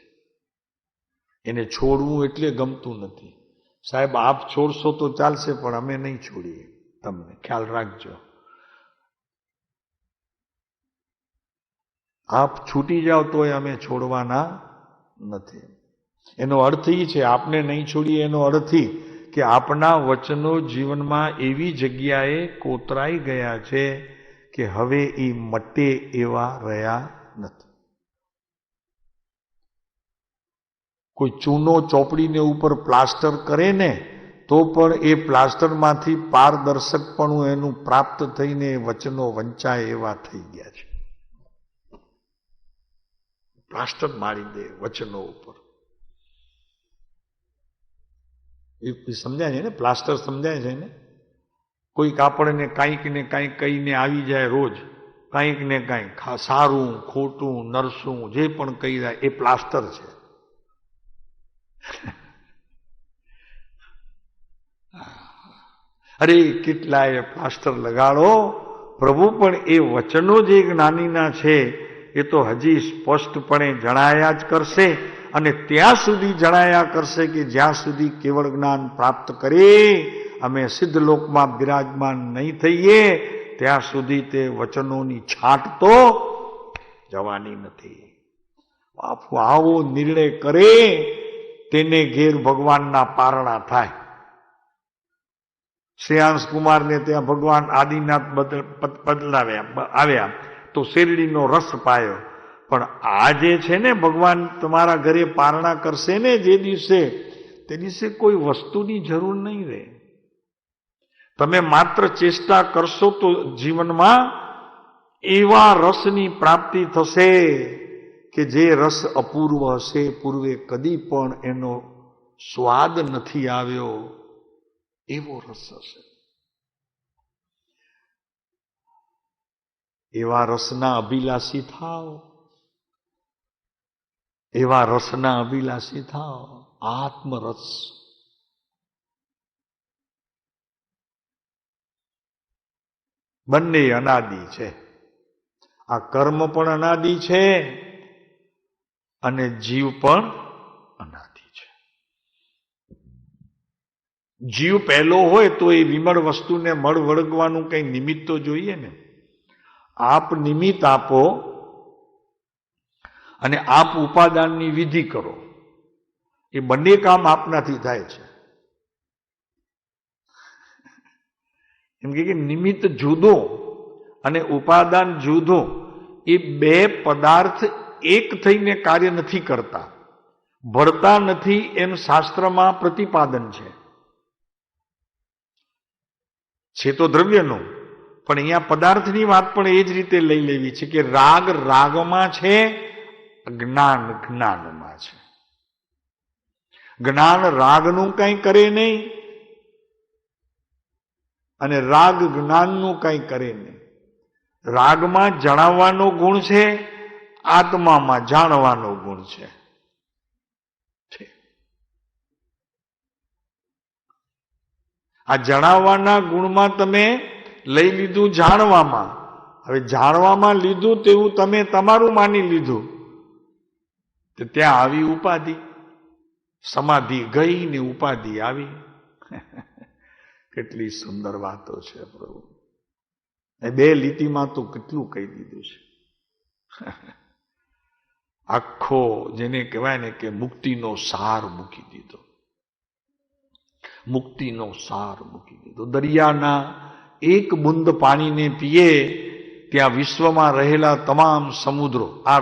એને છોડવું એટલે ગમતું નથી. સાહેબ આપ છોડશો તો ચાલશે, પણ અમે નહીં છોડીએ તમને, ખ્યાલ રાખજો. આપ છૂટી જાઓ તોય અમે છોડવાના નથી. એનો અર્થ એ છે, આપને નહીં છોડીએ એનો અર્થ કે આપના વચનો જીવનમાં એવી જગ્યાએ કોતરાઈ ગયા છે કે હવે એ મટે એવા રહ્યા નથી. કોઈ ચૂનો ચોપડીને ઉપર પ્લાસ્ટર કરે ને તો પણ એ પ્લાસ્ટરમાંથી પારદર્શકપણું એનું પ્રાપ્ત થઈને વચનો વંચાય એવા થઈ ગયા છે. પ્લાસ્ટર મારી દે વચનો ઉપર. એ સમજાય છે ને, પ્લાસ્ટર સમજાય છે ને. કોઈક આપણને કાંઈક ને કાંઈક કહીને આવી જાય, રોજ કાંઈક ને કાંઈક સારું ખોટું નરસું જે પણ કહી જાય એ પ્લાસ્ટર છે. અરે કેટલાય પ્લાસ્ટર લગાડો, પ્રભુ પણ એ વચનો જે જ્ઞાનીના છે એ તો હજી સ્પષ્ટપણે જણાયા જ કરશે. અને ત્યાં સુધી જણાયા કરશે કે જ્યાં સુધી કેવળ જ્ઞાન પ્રાપ્ત કરી અમે સિદ્ધ લોકમાં બિરાજમાન નહીં થઈએ ત્યાં સુધી તે વચનોની છાંટ તો જવાની નથી. બાપુ આવો નિર્ણય કરે તેને ઘેર ભગવાનના પારણા થાય. શ્રેયાંશ કુમારને ત્યાં ભગવાન આદિનાથ આવ્યા તો શેરડીનો રસ પાયો. પણ આ જે છે ને, ભગવાન તમારા ઘરે પારણા કરશે ને જે દિવસે, તે દિવસે કોઈ વસ્તુની જરૂર નહીં રહે. તમે માત્ર ચેષ્ટા કરશો તો જીવનમાં એવા રસની પ્રાપ્તિ થશે કે જે રસ અપૂર્વ હશે, પૂર્વે કદી પણ એનો સ્વાદ નથી આવ્યો એવો રસ હશે. એવા રસના અભિલાષી થાવ, એવા રસના અભિલાષી થાવ. આત્મરસ. બંને અનાદિ છે. આ કર્મ પણ અનાદિ છે અને જીવ પણ અનાદિ છે. જીવ પહેલો હોય તો એ વિમળ વસ્તુને મળ વળગવાનું કઈ નિમિત્ત તો જોઈએ ને. આપ નિમિત્ત આપો અને આપ ઉપાદાનની વિધિ કરો. એ બંને કામ આપનાથી થાય છે. એમ કે નિમિત્ત જુદો અને ઉપાદાન જુદો, એ બે પદાર્થ એક થઈને કાર્ય નથી કરતા, ભળતા નથી એમ શાસ્ત્રમાં પ્રતિપાદન છે તો દ્રવ્યનું, પણ અહીંયા પદાર્થની વાત પણ એ જ રીતે લઈ લેવી છે કે રાગ રાગમાં છે, જ્ઞાન જ્ઞાનમાં છે. જ્ઞાન રાગનું કંઈ કરે નહીં અને રાગ જ્ઞાનનું કંઈ કરે નહીં. રાગમાં જણાવવાનો ગુણ છે, આત્મામાં જાણવાનો ગુણ છે. આ જણાવવાના ગુણમાં તમે લઈ લીધું જાણવામાં. હવે જાણવામાં લીધું તેવું તમે તમારું માની લીધું, તો ત્યાં આવી ઉપાધિ. સમાધિ ગઈ ને ઉપાધિ આવી. કેટલી સુંદર વાતો છે પ્રભુ. એ બે લીટીમાં તો કેટલું કહી દીધું છે. આખો જેને કહેવાય ને કે મુક્તિનો સાર મૂકી દીધો. મુક્તિનો સાર મૂકી દીધો. દરિયાના એક બુંદ પાણીને પીએ ત્યાં વિશ્વમાં રહેલા તમામ સમુદ્રો, આ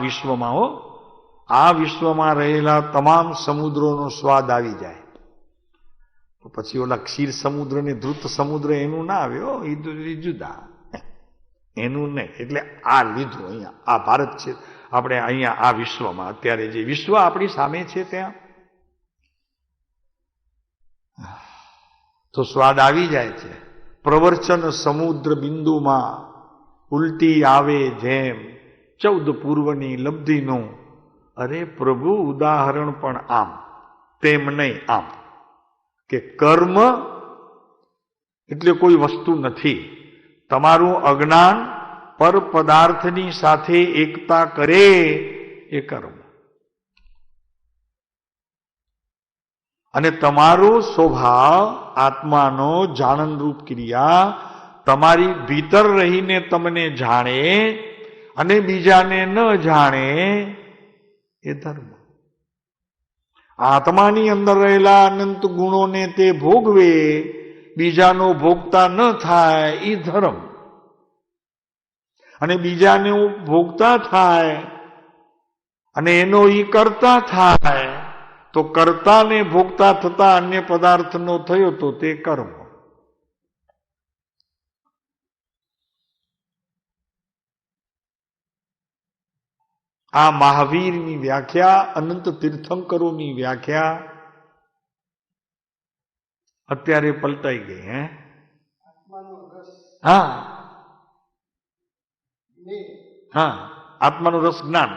વિશ્વમાં રહેલા તમામ સમુદ્રોનો સ્વાદ આવી જાય. તો પછી ઓલા ક્ષીર સમુદ્ર ને ધૃત સમુદ્ર એનું ના આવ્યો, એ જુદા, એનું નહીં. એટલે આ લીધું અહીંયા, આ ભારત છે આપણે અહીંયા આ વિશ્વમાં, અત્યારે જે વિશ્વ આપણી સામે છે ત્યાં તો સ્વાદ આવી જાય છે. પ્રવર્ચન સમુદ્ર બિંદુમાં ઉલટી આવે જેમ 14 પૂર્વની લબ્ધિનું અરે પ્રભુ, ઉદાહરણ પણ આમ, તેમ નહીં આમ, કે કર્મ એટલે કોઈ વસ્તુ નથી. તમારું અજ્ઞાન પર પદાર્થની સાથે એકતા કરે એ કર્મ. અને તમારો સ્વભાવ આત્માનો જાણનરૂપ ક્રિયા તમારી ભીતર રહીને તમને જાણે અને બીજાને ન જાણે એ ધર્મ. આત્માની અંદર રહેલા અનંત ગુણોને તે ભોગવે, બીજાનો ભોગતા ન થાય એ ધર્મ. અને બીજાને ભોગતા થાય અને એનો ઈ કરતા થાય તો કરતા ને ભોગતા થતા અન્ય પદાર્થનો થયો તો તે કર્મ. આ મહાવીરની વ્યાખ્યા, અનંત તીર્થંકરોની વ્યાખ્યા અત્યારે પલટાઈ ગઈ. હા હા, આત્માનો રસ જ્ઞાન.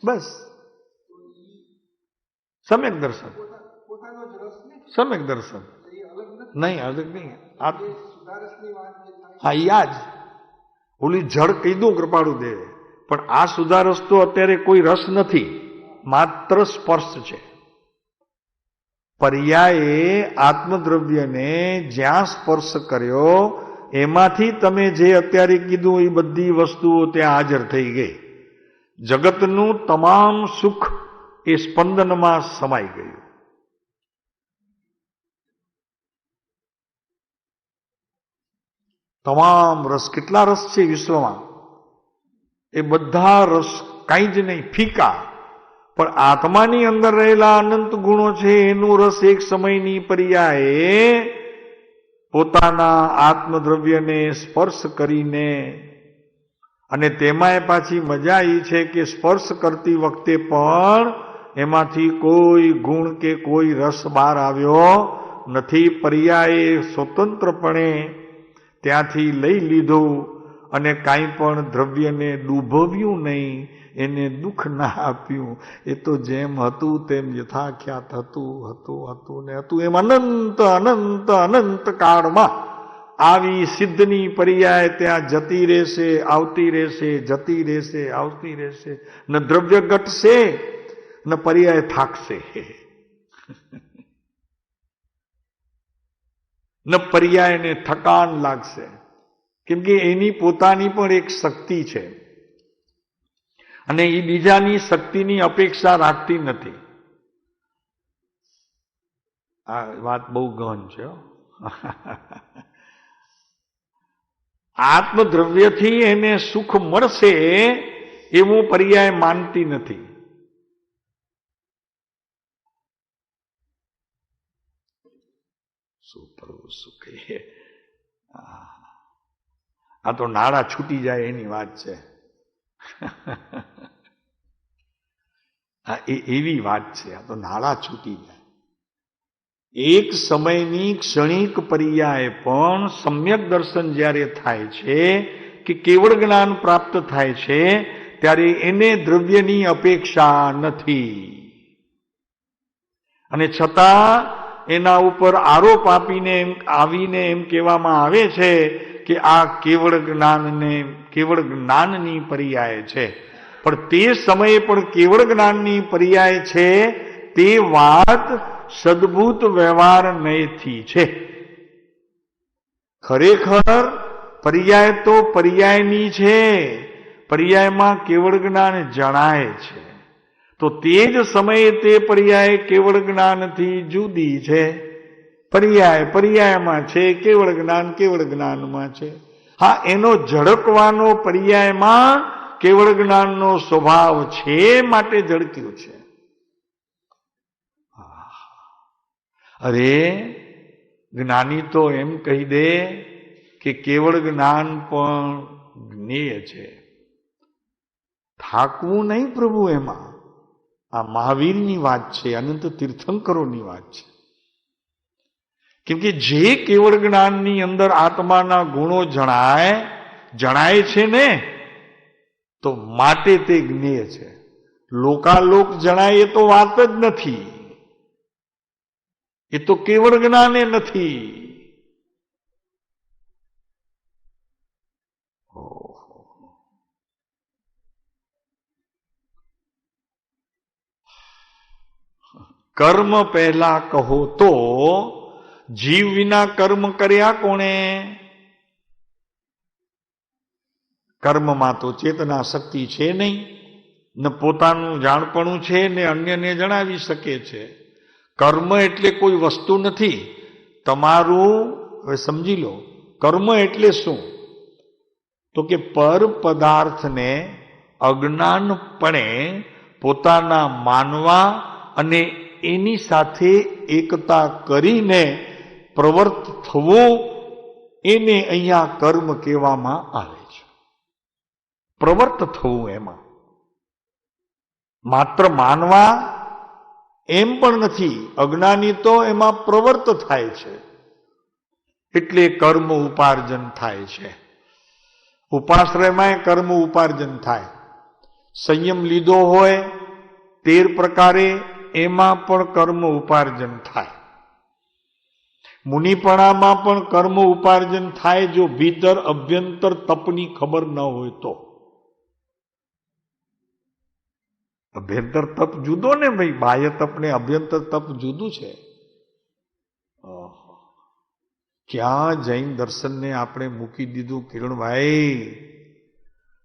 બસ સમ્યક દર્શન. સમ્યક દર્શન નહીં, અલગ નહીં. હા, યાદ ઓલી જળ કહી દઉં કૃપાળુ દેવે, પણ આ સુધારસ તો અત્યારે કોઈ રસ નથી, માત્ર સ્પર્શ છે. પર્યાયે આત્મદ્રવ્યને જ્યાં સ્પર્શ કર્યો એમાંથી તમે જે અત્યારે કીધું એ બધી વસ્તુઓ ત્યાં હાજર થઈ ગઈ. જગતનું તમામ સુખ એ સ્પંદનમાં સમાઈ ગયું. તમામ રસ, કેટલા રસ છે વિશ્વમાં, એ બધા રસ કાંઈ જ નહીં, ફીકા. પણ આત્માની અંદર રહેલા અનંત ગુણો છે એનું રસ એક સમયની પર્યાયે પોતાના આત્મદ્રવ્યને સ્પર્શ કરીને, અને તેમાંય પાછી મજા એ છે કે સ્પર્શ કરતી વખતે પણ એમાંથી કોઈ ગુણ કે કોઈ રસ બહાર આવ્યો નથી. પર્યાયે સ્વતંત્રપણે ત્યાંથી લઈ લીધું અને કાંઈ પણ દ્રવ્યને ડૂબવ્યું નહીં, એને દુઃખ ના આપ્યું. એ તો જેમ હતું તેમ યથાખ્યાત હતું, હતું, હતું ને હતું. એમ અનંત અનંત અનંત કાળમાં આવી સિદ્ધની પર્યાય ત્યાં જતી રહેશે, આવતી રહેશે, જતી રહેશે, આવતી રહેશે. ન દ્રવ્ય ઘટશે ન પર્યાય થાકશે, ન પર્યાયને થકાન લાગશે. કેમ કે એની પોતાની પણ એક શક્તિ છે અને એ બીજાની શક્તિની અપેક્ષા રાખતી નથી. આ વાત બહુ ગહન છે. આત્મદ્રવ્યથી એને સુખ મળશે એવું પર્યાય માનતી નથી. શું કરવું, શું કહીએ. આ તો નાળા છૂટી જાય એની વાત છે. એ એવી વાત છે, આ તો નાળા છૂટી જાય. એક સમયની ક્ષણિક પર્યાય પણ સમ્યક દર્શન જ્યારે થાય છે કે કેવળ જ્ઞાન પ્રાપ્ત થાય છે ત્યારે એને દ્રવ્યની અપેક્ષા નથી. અને છતાં એના ઉપર આરોપ આપીને આવીને એમ કહેવામાં આવે છે કે આ કેવળ જ્ઞાનની પર્યાય છે. પણ તે સમયે પણ કેવળ જ્ઞાનની પર્યાય છે તે વાત સદભૂત વ્યવહાર નયથી છે. ખરેખર પર્યાય તો પર્યાયની છે, પર્યાયમાં કેવળ જ્ઞાન જણાય છે. તો તે જ સમયે તે પર્યાય કેવળ જ્ઞાનથી જુદી છે. પર્યાય પર્યાયમાં છે, કેવળ જ્ઞાનમાં છે. હા, એનો ઝળકવાનો પર્યાયમાં કેવળ જ્ઞાનનો સ્વભાવ છે માટે ઝળક્યું છે. અરે જ્ઞાની તો એમ કહી દે કે કેવળ જ્ઞાન પણ જ્ઞેય છે. થાકવું નહીં પ્રભુ એમાં. આ મહાવીરની વાત છે, અનંત તીર્થંકરોની વાત છે. કેમ કે જે કેવળ જ્ઞાનની અંદર આત્માના ગુણો જણાય છે ને, તો માટે તે જ્ઞેય છે. લોકાલોક જણાય એ તો વાત જ નથી, એ તો કેવળ જ્ઞાને નથી. કર્મ પહેલા કહો તો જીવ વિના કર્મ કર્યા કોણે? કર્મમાં તો ચેતના શક્તિ છે નહીં, ન પોતાનું જાણપણું છે ને અન્યને જણાવી શકે છે. કર્મ એટલે કોઈ વસ્તુ નથી તમારું. હવે સમજી લો, કર્મ એટલે શું? તો કે પર પદાર્થને અજ્ઞાનપણે પોતાના માનવા અને એની સાથે એકતા કરીને પ્રવર્ત થવું, એને અહીંયા કર્મ કહેવામાં આવે છે. પ્રવર્ત થવું, એમાં માત્ર માનવા એમ પણ નથી, અજ્ઞાની તો એમાં પ્રવર્ત થાય છે, એટલે કર્મ ઉપાર્જન થાય છે. ઉપાશ્રયમાં કર્મ ઉપાર્જન થાય. સંયમ લીધો હોય 13 પ્રકારે, એમાં પણ કર્મ ઉપાર્જન થાય. મુનિપણામાં પણ કર્મ ઉપાર્જન થાય, જો ભીતર અભ્યંતર તપની ખબર ન હોય તો. અભ્યંતર તપ જુદો ને ભાઈ, બાહ્ય તપ ને અભ્યંતર તપ જુદું છે. ક્યાં જૈન દર્શનને આપણે મૂકી દીધું કિરણભાઈ?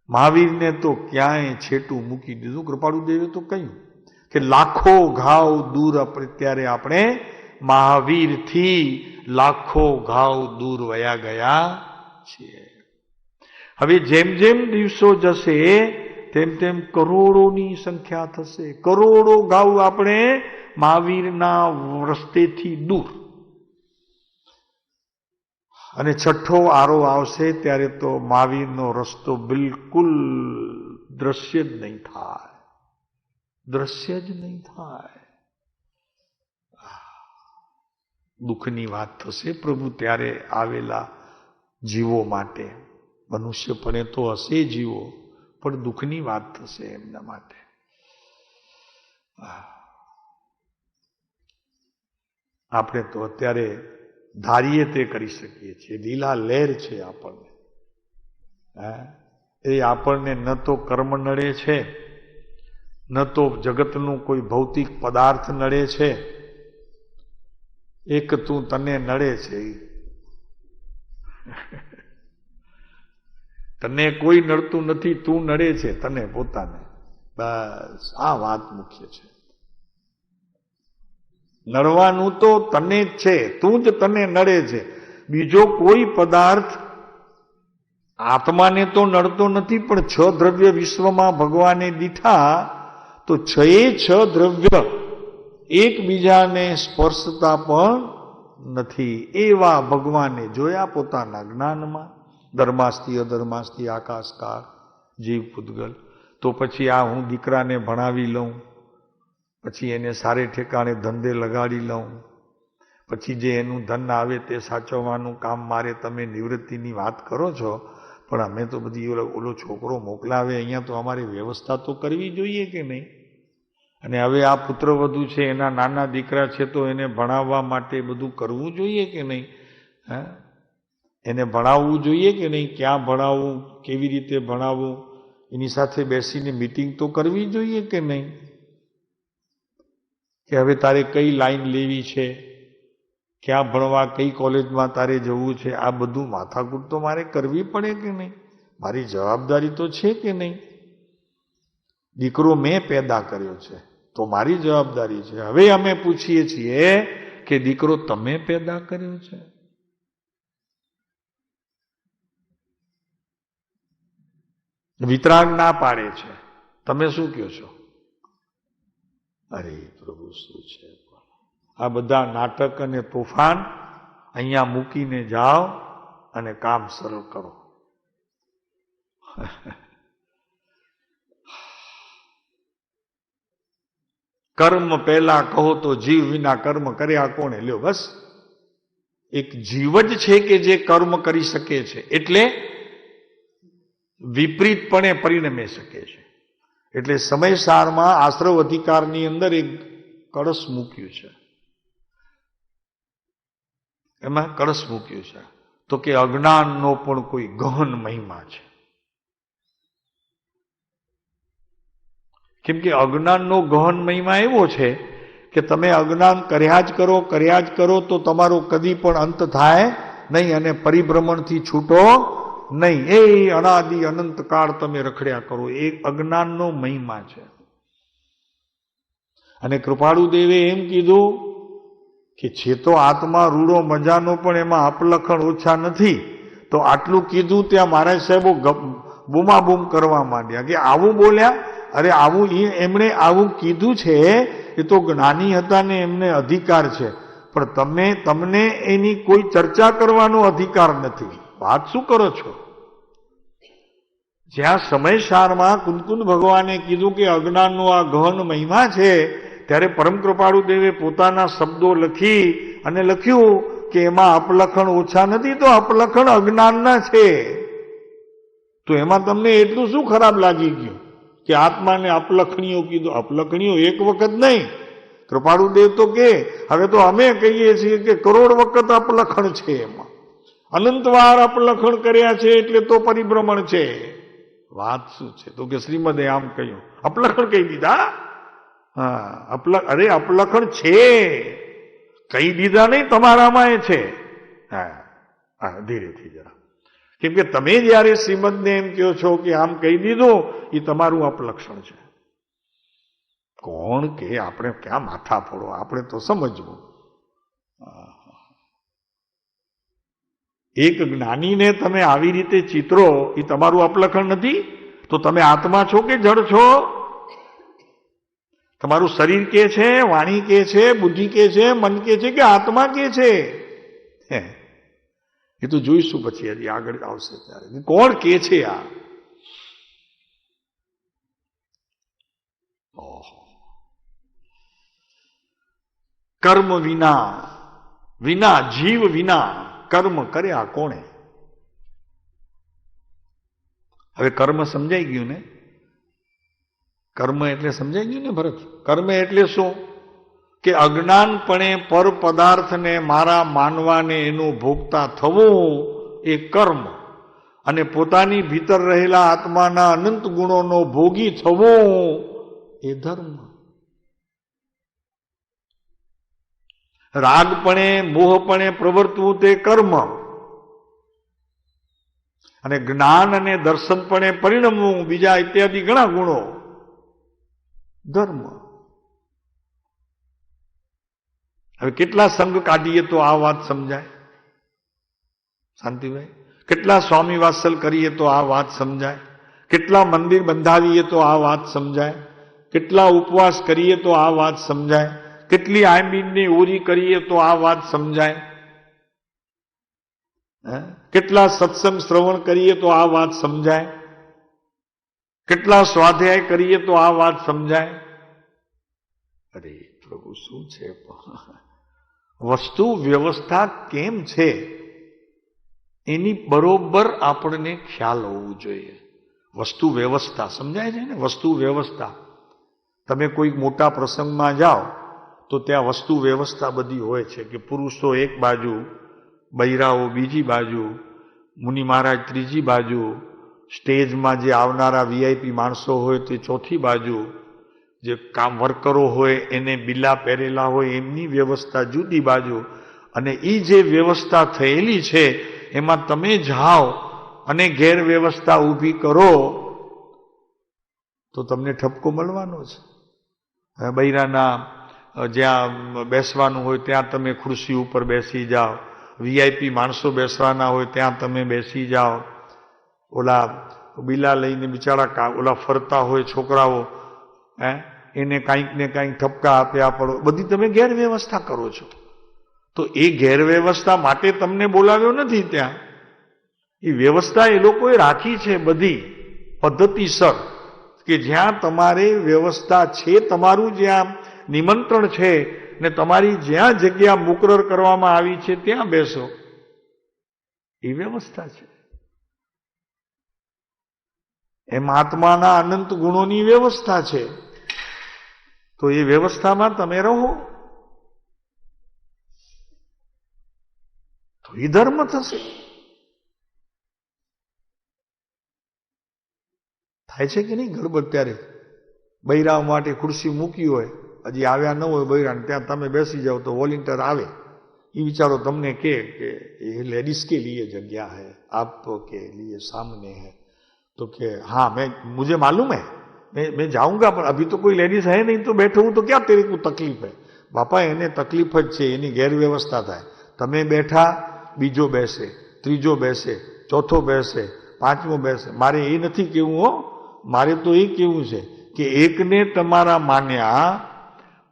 મહાવીરને તો ક્યાંય છેટું મૂકી દીધું. કૃપાળુદેવે તો કહ્યું કે લાખો ઘાવ દૂર, ત્યારે આપણે મહાવીરથી લાખો ઘાવ દૂર વયા ગયા છીએ. હવે જેમ જેમ દિવસો જશે તેમ તેમ કરોડોની સંખ્યા થશે. કરોડો ઘાવ આપણે મહાવીરના રસ્તેથી દૂર. અને છઠ્ઠો આરો આવશે ત્યારે તો મહાવીરનો રસ્તો બિલકુલ દ્રશ્ય જ નહીં થાય. દ્રશ્ય જ નહીં થાય. દુઃખની વાત થશે પ્રભુ ત્યારે આવેલા જીવો માટે. મનુષ્યપણે તો હશે જીવો, પણ દુઃખની વાત થશે એમના માટે. આપણે તો અત્યારે ધારીએ તે કરી શકીએ છીએ. લીલા લહેર છે આપણને. એ આપણને ન તો કર્મ નડે છે, ન તો જગતનું કોઈ ભૌતિક પદાર્થ નડે છે. એક તું તને નડે છે. તને કોઈ નડતું નથી, તું નડે છે તને પોતાને. બસ આ વાત મુખ્ય છે. નડવાનું તો તને જ છે, તું જ તને નડે છે. બીજો કોઈ પદાર્થ આત્માને તો નડતો નથી, પણ 6 દ્રવ્ય વિશ્વમાં ભગવાને દીઠા, તો 6 દ્રવ્ય એકબીજાને સ્પર્શતા પણ નથી. એવા ભગવાને જોયા પોતાના જ્ઞાનમાં. ધર્માસ્તી અધર્માસ્તી આકાશકાર જીવ પૂતગલ. તો પછી આ હું દીકરાને ભણાવી લઉં, પછી એને સારે ઠેકાણે ધંધે લગાડી લઉં, પછી જે એનું ધન આવે તે સાચવવાનું કામ મારે. તમે નિવૃત્તિની વાત કરો છો, પણ અમે તો બધી ઓલો છોકરો મોકલાવે અહીંયા, તો અમારે વ્યવસ્થા તો કરવી જોઈએ કે નહીં? અને હવે આ પુત્રવધુ છે, એના નાના દીકરા છે, તો એને ભણાવવા માટે બધું કરવું જોઈએ કે નહીં? એને ભણાવવું જોઈએ કે નહીં? ક્યાં ભણાવવું, કેવી રીતે ભણાવવું, એની સાથે બેસીને મીટિંગ તો કરવી જોઈએ કે નહીં? કે હવે તારે કઈ લાઈન લેવી છે, ક્યાં ભણવા, કઈ કોલેજમાં તારે જવું છે, આ બધું માથાકૂટ તો મારે કરવી પડે કે નહીં? મારી જવાબદારી તો છે કે નહીં? દીકરો મેં પેદા કર્યો છે તો મારી જવાબદારી છે. હવે અમે પૂછીએ છીએ કે દીકરો તમે પેદા કર્યો છે? વિતરાગ ના પાડે છે. તમે શું કહો છો? અરે પ્રભુ શું છે? આ બધા નાટક અને તોફાન અહીંયા મૂકીને જાઓ અને કામ સરળ કરો. કર્મ પહેલા કહો તો જીવ વિના કર્મ કર્યા કોણે? લ્યો બસ એક જીવ જ છે કે જે કર્મ કરી શકે છે, એટલે વિપરીતપણે પરિણમી શકે છે. એટલે સમયસારમાં આશ્રવ અધિકારની અંદર એક કળશ મૂક્યું છે. એમાં કળશ મૂક્યું છે તો કે અજ્ઞાનનો પણ કોઈ ગહન મહિમા છે. કેમ કે અજ્ઞાનનો ગહન મહિમા એવો છે કે તમે અજ્ઞાન કર્યા જ કરો તો તમારો કદી પણ અંત થાય નહીં અને પરિભ્રમણથી છૂટો નહીં. એ અનાદિ અનંત કાળ તમે રખડ્યા કરો, એ અજ્ઞાનનો મહિમા છે. અને કૃપાળુ દેવે એમ કીધું કે છે તો આત્મા રૂડો મજાનો પણ એમાં અપલખણ ઓછા નથી. તો આટલું કીધું ત્યાં મહારાજ સાહેબો બૂમાબૂમ કરવા માંડ્યા કે આવું બોલ્યા. અરે આવું એમણે આવું કીધું છે એ તો જ્ઞાની હતા ને એમને અધિકાર છે, પણ તમને એની કોઈ ચર્ચા કરવાનો અધિકાર નથી. વાત શું કરો છો? જ્યાં સમયસારમાં કુંકુંદ ભગવાને કીધું કે અજ્ઞાનનો આ ગહન મહિમા છે, ત્યારે પરમ કૃપાળુ દેવે પોતાના શબ્દો લખી અને લખ્યું કે એમાં અપલખણ ઓછા નથી, તો અપલખણ અજ્ઞાનના છે. તો એમાં તમને એટલું શું ખરાબ લાગી ગયું કે આત્માને અપલખણીઓ કીધું? અપલખણીઓ એક વખત નહીં, કૃપાળુ દેવ તો કે હવે તો અમે કહીએ છીએ કે કરોડ વખત અપલખણ છે. એમાં અનંતવાર અપલખણ કર્યા છે એટલે તો પરિભ્રમણ છે. વાત શું છે? તો કે શ્રીમદે આમ કહ્યું, અપલખણ કહી દીધા. હા, અરે અપલખણ છે, કહી દીધા નહીં, તમારામાં એ છે. હા, ધીરેથી જરા. કેમ કે તમે જયારે શ્રીમદને એમ કહો છો કે આમ કહી દીધું, એ તમારું અપલક્ષણ છે. કોણ કે આપણે ક્યાં માથા ફોડો, આપણે તો સમજવું. એક જ્ઞાનીને તમે આવી રીતે ચિત્રો, એ તમારું અપલખણ નથી? તો તમે આત્મા છો કે જડ છો? તમારું શરીર કે છે, વાણી કે છે, બુદ્ધિ કે છે, મન કે છે કે આત્મા કે છે? એ તો જોઈશું પછી, હજી આગળ આવશે ત્યારે કોણ કે છે આ. કર્મ વિના જીવ વિના કર્મ કર્યા કોણે? હવે કર્મ સમજાઈ ગયું ને? કર્મ એટલે સમજાઈ ગયું ને ભરત? કર્મ એટલે શું? કે અજ્ઞાનપણે પર પદાર્થને મારા માનવાને એનું ભોગતા થવું એ કર્મ, અને પોતાની ભીતર રહેલા આત્માના અનંત ગુણોનો ભોગી થવું એ ધર્મ. રાગપણે મોહપણે પ્રવર્તવું તે કર્મ, અને જ્ઞાન અને દર્શનપણે પરિણમવું, બીજા ઇત્યાદિ ઘણા ગુણો, ધર્મ. હવે કેટલા સંઘ કાઢીએ તો આ વાત સમજાય? શાંતિભાઈ, કેટલા સ્વામી વાત્સલ કરીએ તો આ વાત સમજાય? કેટલા મંદિર બંધાવીએ તો આ વાત સમજાય? કેટલા ઉપવાસ કરીએ તો આ વાત સમજાય? કેટલી આંબીની ઓરી કરીએ તો આ વાત સમજાય? કેટલા સત્સંગ શ્રવણ કરીએ તો આ વાત સમજાય? કેટલા સ્વાધ્યાય કરીએ તો આ વાત સમજાય? અરે પ્રભુ, શું છે વસ્તુ વ્યવસ્થા કેમ છે એની બરોબર આપણને ખ્યાલ હોવું જોઈએ. વસ્તુ વ્યવસ્થા સમજાય છે ને? વસ્તુ વ્યવસ્થા. તમે કોઈ મોટા પ્રસંગમાં જાઓ તો ત્યાં વસ્તુ વ્યવસ્થા બધી હોય છે કે પુરુષો એક બાજુ, બૈરાઓ બીજી બાજુ, મુનિ મહારાજ ત્રીજી બાજુ, સ્ટેજમાં જે આવનારા વીઆઈપી માણસો હોય તે ચોથી બાજુ, જે કામ વર્કરો હોય એને બિલા પહેરેલા હોય એમની વ્યવસ્થા જુદી બાજુ, અને એ જે વ્યવસ્થા થયેલી છે એમાં તમે જાઓ અને ગેરવ્યવસ્થા ઊભી કરો તો તમને ઠપકો મળવાનો છે. બૈરાના જ્યાં બેસવાનું હોય ત્યાં તમે ખુરશી ઉપર બેસી જાઓ, વીઆઈપી માણસો બેસવાના હોય ત્યાં તમે બેસી જાઓ, ઓલા બિલા લઈને બિચારા ઓલા ફરતા હોય છોકરાઓ, એને કાંઈક ને કાંઈક ઠપકા આપ્યા પડો, બધી તમે ગેરવ્યવસ્થા કરો છો. તો એ ગેરવ્યવસ્થા માટે તમને બોલાવ્યો નથી ત્યાં. એ વ્યવસ્થા એ લોકોએ રાખી છે બધી પદ્ધતિસર, કે જ્યાં તમારે વ્યવસ્થા છે, તમારું જ્યાં નિમંત્રણ છે ને તમારી જ્યાં જગ્યા મુકરર કરવામાં આવી છે ત્યાં બેસો, એ વ્યવસ્થા છે. એમ આત્માના અનંત ગુણોની વ્યવસ્થા છે. તો એ વ્યવસ્થામાં તમે રહો તો એ ધર્મ થશે. થાય છે કે નહીં? ગરબડ ત્યારે બૈરાઓ માટે ખુરશી મૂકી હોય, હજી આવ્યા ન હોય બૈરા, ત્યાં તમે બેસી જાઓ તો વોલેન્ટિયર આવે, એ વિચારો તમને કે એ લેडीज के लिए जगह है, आप के लिए सामने है. तो कि हाँ मुझे मालूम है, मैं जाऊंगा, पर अभी तो कोई लेडीज है नहीं, तो बैठो हूं तो क्या तेरे को तकलीफ है? बापा એને તકલીફ જ છે, એની ગેરવ્યવસ્થા થાય. તમે બેઠા, બીજો બેસે, ત્રીજો બેસે, ચોથો બેસે, પાંચમો બેસે. મારે એ નથી કહેવું હો, મારે તો એ કહેવું છે કે એકને તમારા માન્યા,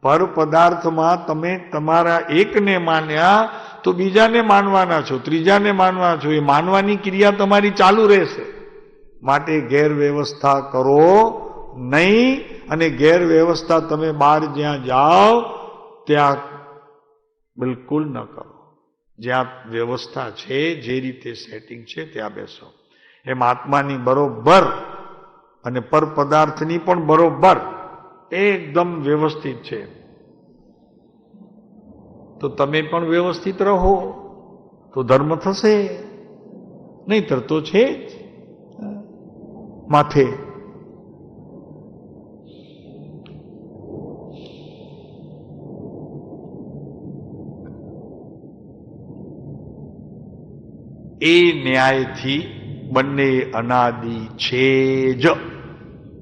પર પદાર્થમાં તમે તમારા એકને માન્યા તો બીજાને માનવાના છો, ત્રીજાને માનવાના છો. એ માનવાની ક્રિયા તમારી ચાલુ રહેશે. માટે ગેરવ્યવસ્થા કરો નહીં, અને ગેરવ્યવસ્થા તમે બહાર જ્યાં જાઓ ત્યાં બિલકુલ ન કરો. જ્યાં વ્યવસ્થા છે, જે રીતે સેટિંગ છે ત્યાં બેસો. એમ આત્માની બરોબર અને પર પદાર્થની પણ બરોબર એકદમ વ્યવસ્થિત છે. તો તમે પણ વ્યવસ્થિત રહો તો ધર્મ થશે, નહીંતર તો છે જ માથે. એ ન્યાયથી બંને અનાદિ છે જ,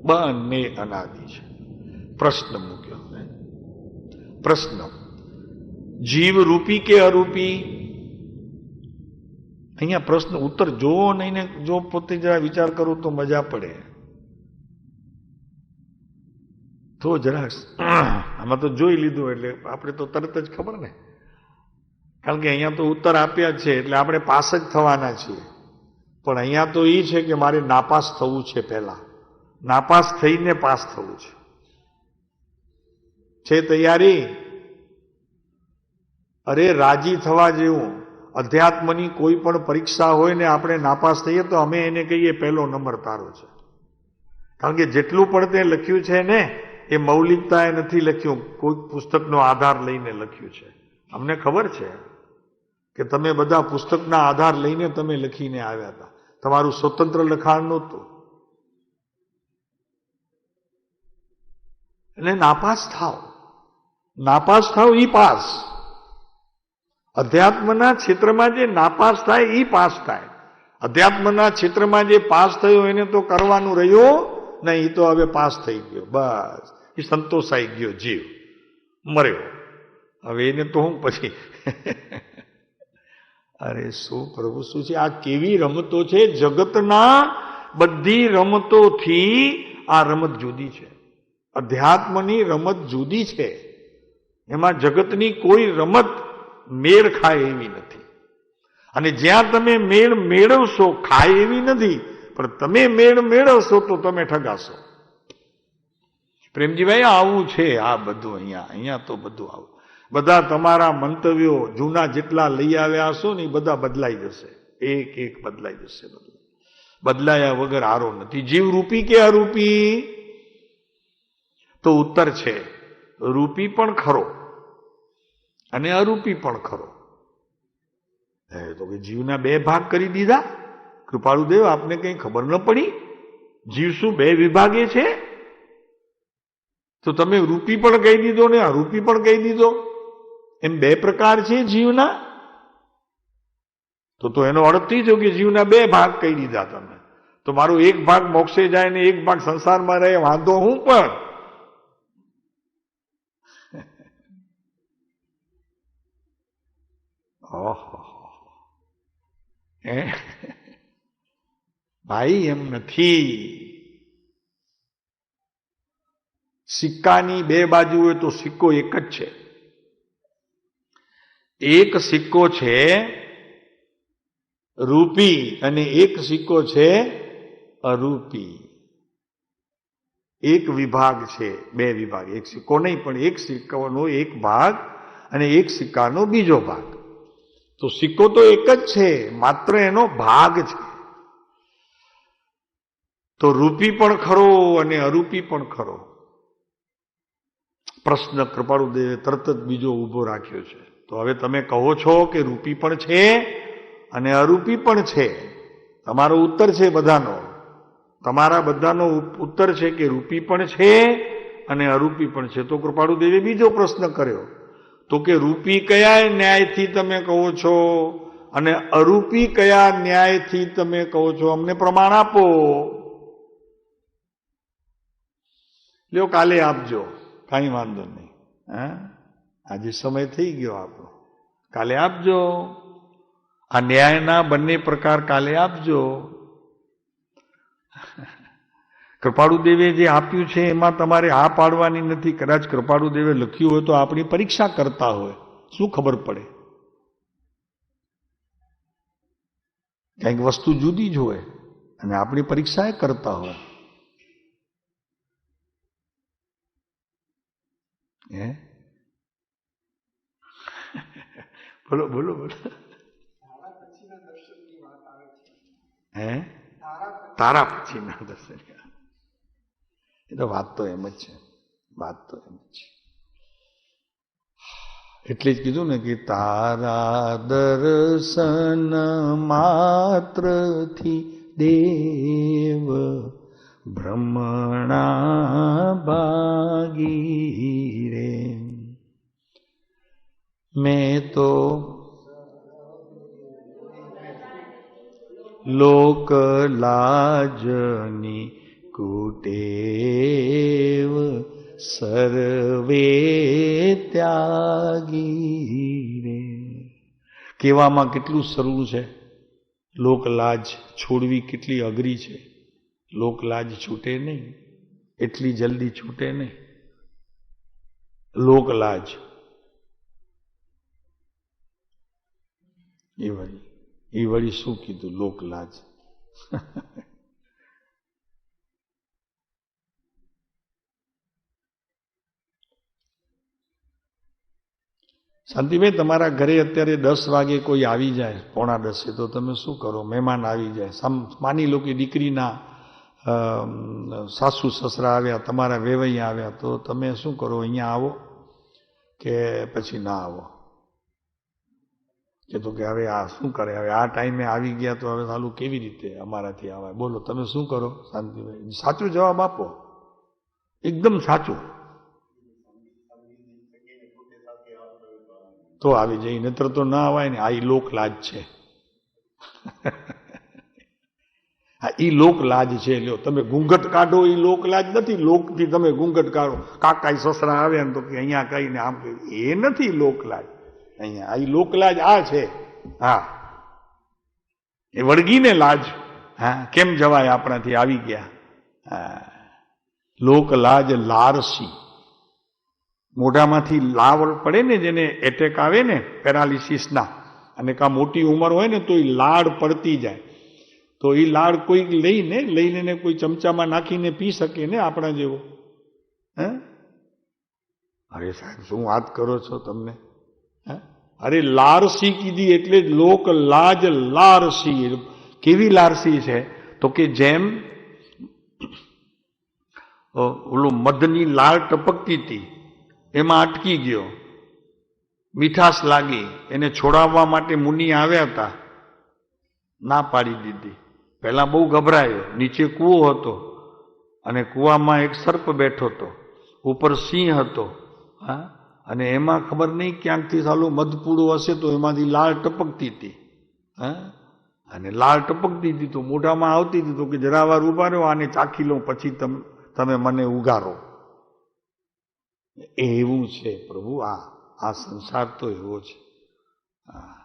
બંને અનાદિ છે. પ્રશ્ન મૂક્યો. પ્રશ્ન, જીવ રૂપી કે અરૂપી? અહીંયા પ્રશ્ન ઉત્તર જોવો નહીં ને જો પોતે જરા વિચાર કરો તો મજા પડે. તો જરા આમાં તો જોઈ લીધું એટલે આપણે તો તરત જ ખબર ને, કારણ કે અહીંયા તો ઉત્તર આપ્યા છે એટલે આપણે પાસ જ થવાના છીએ. પણ અહીંયા તો એ છે કે મારે નાપાસ થવું છે, પહેલા નાપાસ થઈને પાસ થવું છે તૈયારી? અરે રાજી થવા જેવું. અધ્યાત્મની કોઈ પણ પરીક્ષા હોય ને આપણે નાપાસ થઈએ તો અમે એને કહીએ પહેલો નંબર તારો છે. કારણ કે જેટલું પણ તે લખ્યું છે ને એ મૌલિકતાએ નથી લખ્યું, કોઈ પુસ્તકનો આધાર લઈને લખ્યું છે. અમને ખબર છે કે તમે બધા પુસ્તકના આધાર લઈને તમે લખીને આવ્યા હતા, તમારું સ્વતંત્ર લખાણ નહોતું. એટલે નાપાસ થાવ ઈ પાસ. અધ્યાત્મના ક્ષેત્રમાં જે નાપાસ થાય ઈ પાસ થાય. અધ્યાત્મના ક્ષેત્રમાં જે પાસ થયો એને તો કરવાનું રહ્યું નહીં, એ તો હવે પાસ થઈ ગયો, બસ એ સંતોષાઈ ગયો, જીવ મર્યો. હવે એને તો હું પછી અરે શું પ્રભુ શું છે આ? કેવી રમતો છે! જગતના બધી રમતોથી આ રમત જુદી છે. અધ્યાત્મની રમત જુદી છે. એમાં જગતની કોઈ રમત મેળ ખાય એવી નથી. અને જ્યાં તમે મેળ મેળવશો, ખાય એવી નથી, પણ તમે મેળ મેળવશો તો તમે ઠગાશો. પ્રેમજીભાઈ આવું છે આ બધું. અહીંયા તો બધું આવું. બધા તમારા મંતવ્યો જૂના જેટલા લઈ આવ્યા હશો ને એ બધા બદલાઈ જશે, એક બદલાઈ જશે. બદલાયા વગર હારો નથી. જીવ રૂપી કે અરૂપી? તો ઉત્તર છે રૂપી પણ ખરો અને અરૂપી પણ ખરો. તો કે જીવના બે ભાગ કરી દીધા? કૃપાળુદેવ આપને કઈ ખબર ન પડી? જીવ શું બે વિભાગે છે? તો તમે રૂપી પણ કહી દીધો ને અરૂપી પણ કહી દીધો. એમ બે પ્રકાર છે જીવના. તો એનો અર્થ એ થયો કે જીવના બે ભાગ કહી દીધા તમે. તો મારો એક ભાગ મોક્ષે જાય ને એક ભાગ સંસારમાં રહે, વાંધો હું પણ. ભાઈ એમ નથી. સિક્કાની બે બાજુ હોય તો સિક્કો એક જ છે. એક સિક્કો છે રૂપી અને એક સિક્કો છે અરૂપી. એક વિભાગ છે, બે વિભાગ, એક સિક્કો નહીં પણ એક સિક્કાનો એક ભાગ અને એક સિક્કાનો બીજો ભાગ. તો સિક્કો તો એક જ છે, માત્ર એનો ભાગ છે. તો રૂપી પણ ખરો અને અરૂપી પણ ખરો. પ્રશ્ન કૃપાળુદેવે તરત જ બીજો ઊભો રાખ્યો છે. તો હવે તમે કહો છો કે રૂપી પણ છે અને અરૂપી પણ છે. તમારો ઉત્તર છે બધાનો, તમારા બધાનો ઉત્તર છે કે રૂપી પણ છે અને અરૂપી પણ છે. તો કૃપાળુદેવે બીજો પ્રશ્ન કર્યો, તો કે રૂપી કયા ન્યાયથી તમે કહો છો અને અરૂપી કયા ન્યાયથી તમે કહો છો? અમને પ્રમાણ આપો. લ્યો કાલે આપજો, કાંઈ વાંધો નહીં. આજે સમય થઈ ગયો આપણો, કાલે આપજો. આ ન્યાયના બંને પ્રકાર કાલે આપજો. કૃપાળુદેવે જે આપ્યું છે એમાં તમારે આ પાડવાની નથી. કદાચ કૃપાળુદેવે લખ્યું હોય તો આપણી પરીક્ષા કરતા હોય, શું ખબર પડે? કંઈક વસ્તુ જુદી જ હોય અને આપણી પરીક્ષા એ કરતા હોય. બોલો બોલો બોલો. તારા પછીના દર્શન. એ તો વાત તો એમ જ છે, વાત તો એમ જ છે. એટલે જ કીધું ને કે તારા દર્શન માત્રથી દેવ બ્રહ્મણા ભાગી રે. મેં તો લોક લાજની કુટેવ સર્વે ત્યાગી રે. કહેવામાં કેટલું સરળ છે, લોકલાજ છોડવી કેટલી અઘરી છે. લોકલાજ છૂટે નહીં, એટલી જલ્દી છૂટે નહીં. લોકલાજ એ વળી શું કીધું? લોકલાજ. શાંતિભાઈ, તમારા ઘરે અત્યારે 10 વાગે કોઈ આવી જાય, 9:45, તો તમે શું કરો? મહેમાન આવી જાય, માની લો કે દીકરીના સાસુ સસરા આવ્યા, તમારા વેવૈયા આવ્યા, તો તમે શું કરો? અહીંયા આવો કે પછી ના આવો? કે તો કે હવે આ શું કરે, હવે આ ટાઈમે આવી ગયા તો હવે સાલું કેવી રીતે અમારાથી આવાય? બોલો તમે શું કરો શાંતિભાઈ? સાચો જવાબ આપો, એકદમ સાચું. તો આવી જઈ, નહીતર તો ના આવાય ને. આ લોક લાજ છે, આ ઈ લોક લાજ છે. લ્યો તમે ઘૂંઘટ કાઢો, એ લોક લાજ નથી. લોકથી તમે ઘૂંઘટ કાઢો, કાકા સસરા આવે ને તો કે અહીંયા કહીને આમ કહ્યું, એ નથી લોક લાજ. અહીંયા આ લોક લાજ આ છે. હા, એ વળગીને લાજ. હા, કેમ જવાય આપણાથી? આવી ગયા. હા, લોક લાજ લારસી. મોઢામાંથી લાળ પડે ને, જેને એટેક આવે ને પેરાલિસિસના, અને કા મોટી ઉંમર હોય ને તો એ લાળ પડતી જાય. તો એ લાળ કોઈ લઈને કોઈ ચમચામાં નાખીને પી શકે ને, આપણા જેવો. હે, અરે સાહેબ શું વાત કરો છો તમને? હે, અરે લારસી કીધી એટલે લોક લાજ લારસી. કેવી લારસી છે? તો કે જેમ ઓલું મધની લાળ ટપકતી હતી, એમાં અટકી ગયો, મીઠાશ લાગી, એને છોડાવવા માટે મુનિ આવ્યા હતા, ના પાડી દીધી. પહેલા બહુ ગભરાયો. નીચે કૂવો હતો અને કૂવામાં એક સર્પ બેઠો હતો, ઉપર સિંહ હતો. હા, અને એમાં ખબર નહીં ક્યાંકથી સાલું મધપૂડું હશે તો એમાંથી લાળ ટપકતી હતી. હા, અને લાળ ટપકતી હતી તો મોઢામાં આવતી હતી. તો કે જરા વાર ઉભા રહ્યો, આને ચાખી લો, પછી તમે મને ઉગારો. એવું છે પ્રભુ, આ સંસાર તો એવો છે. હા,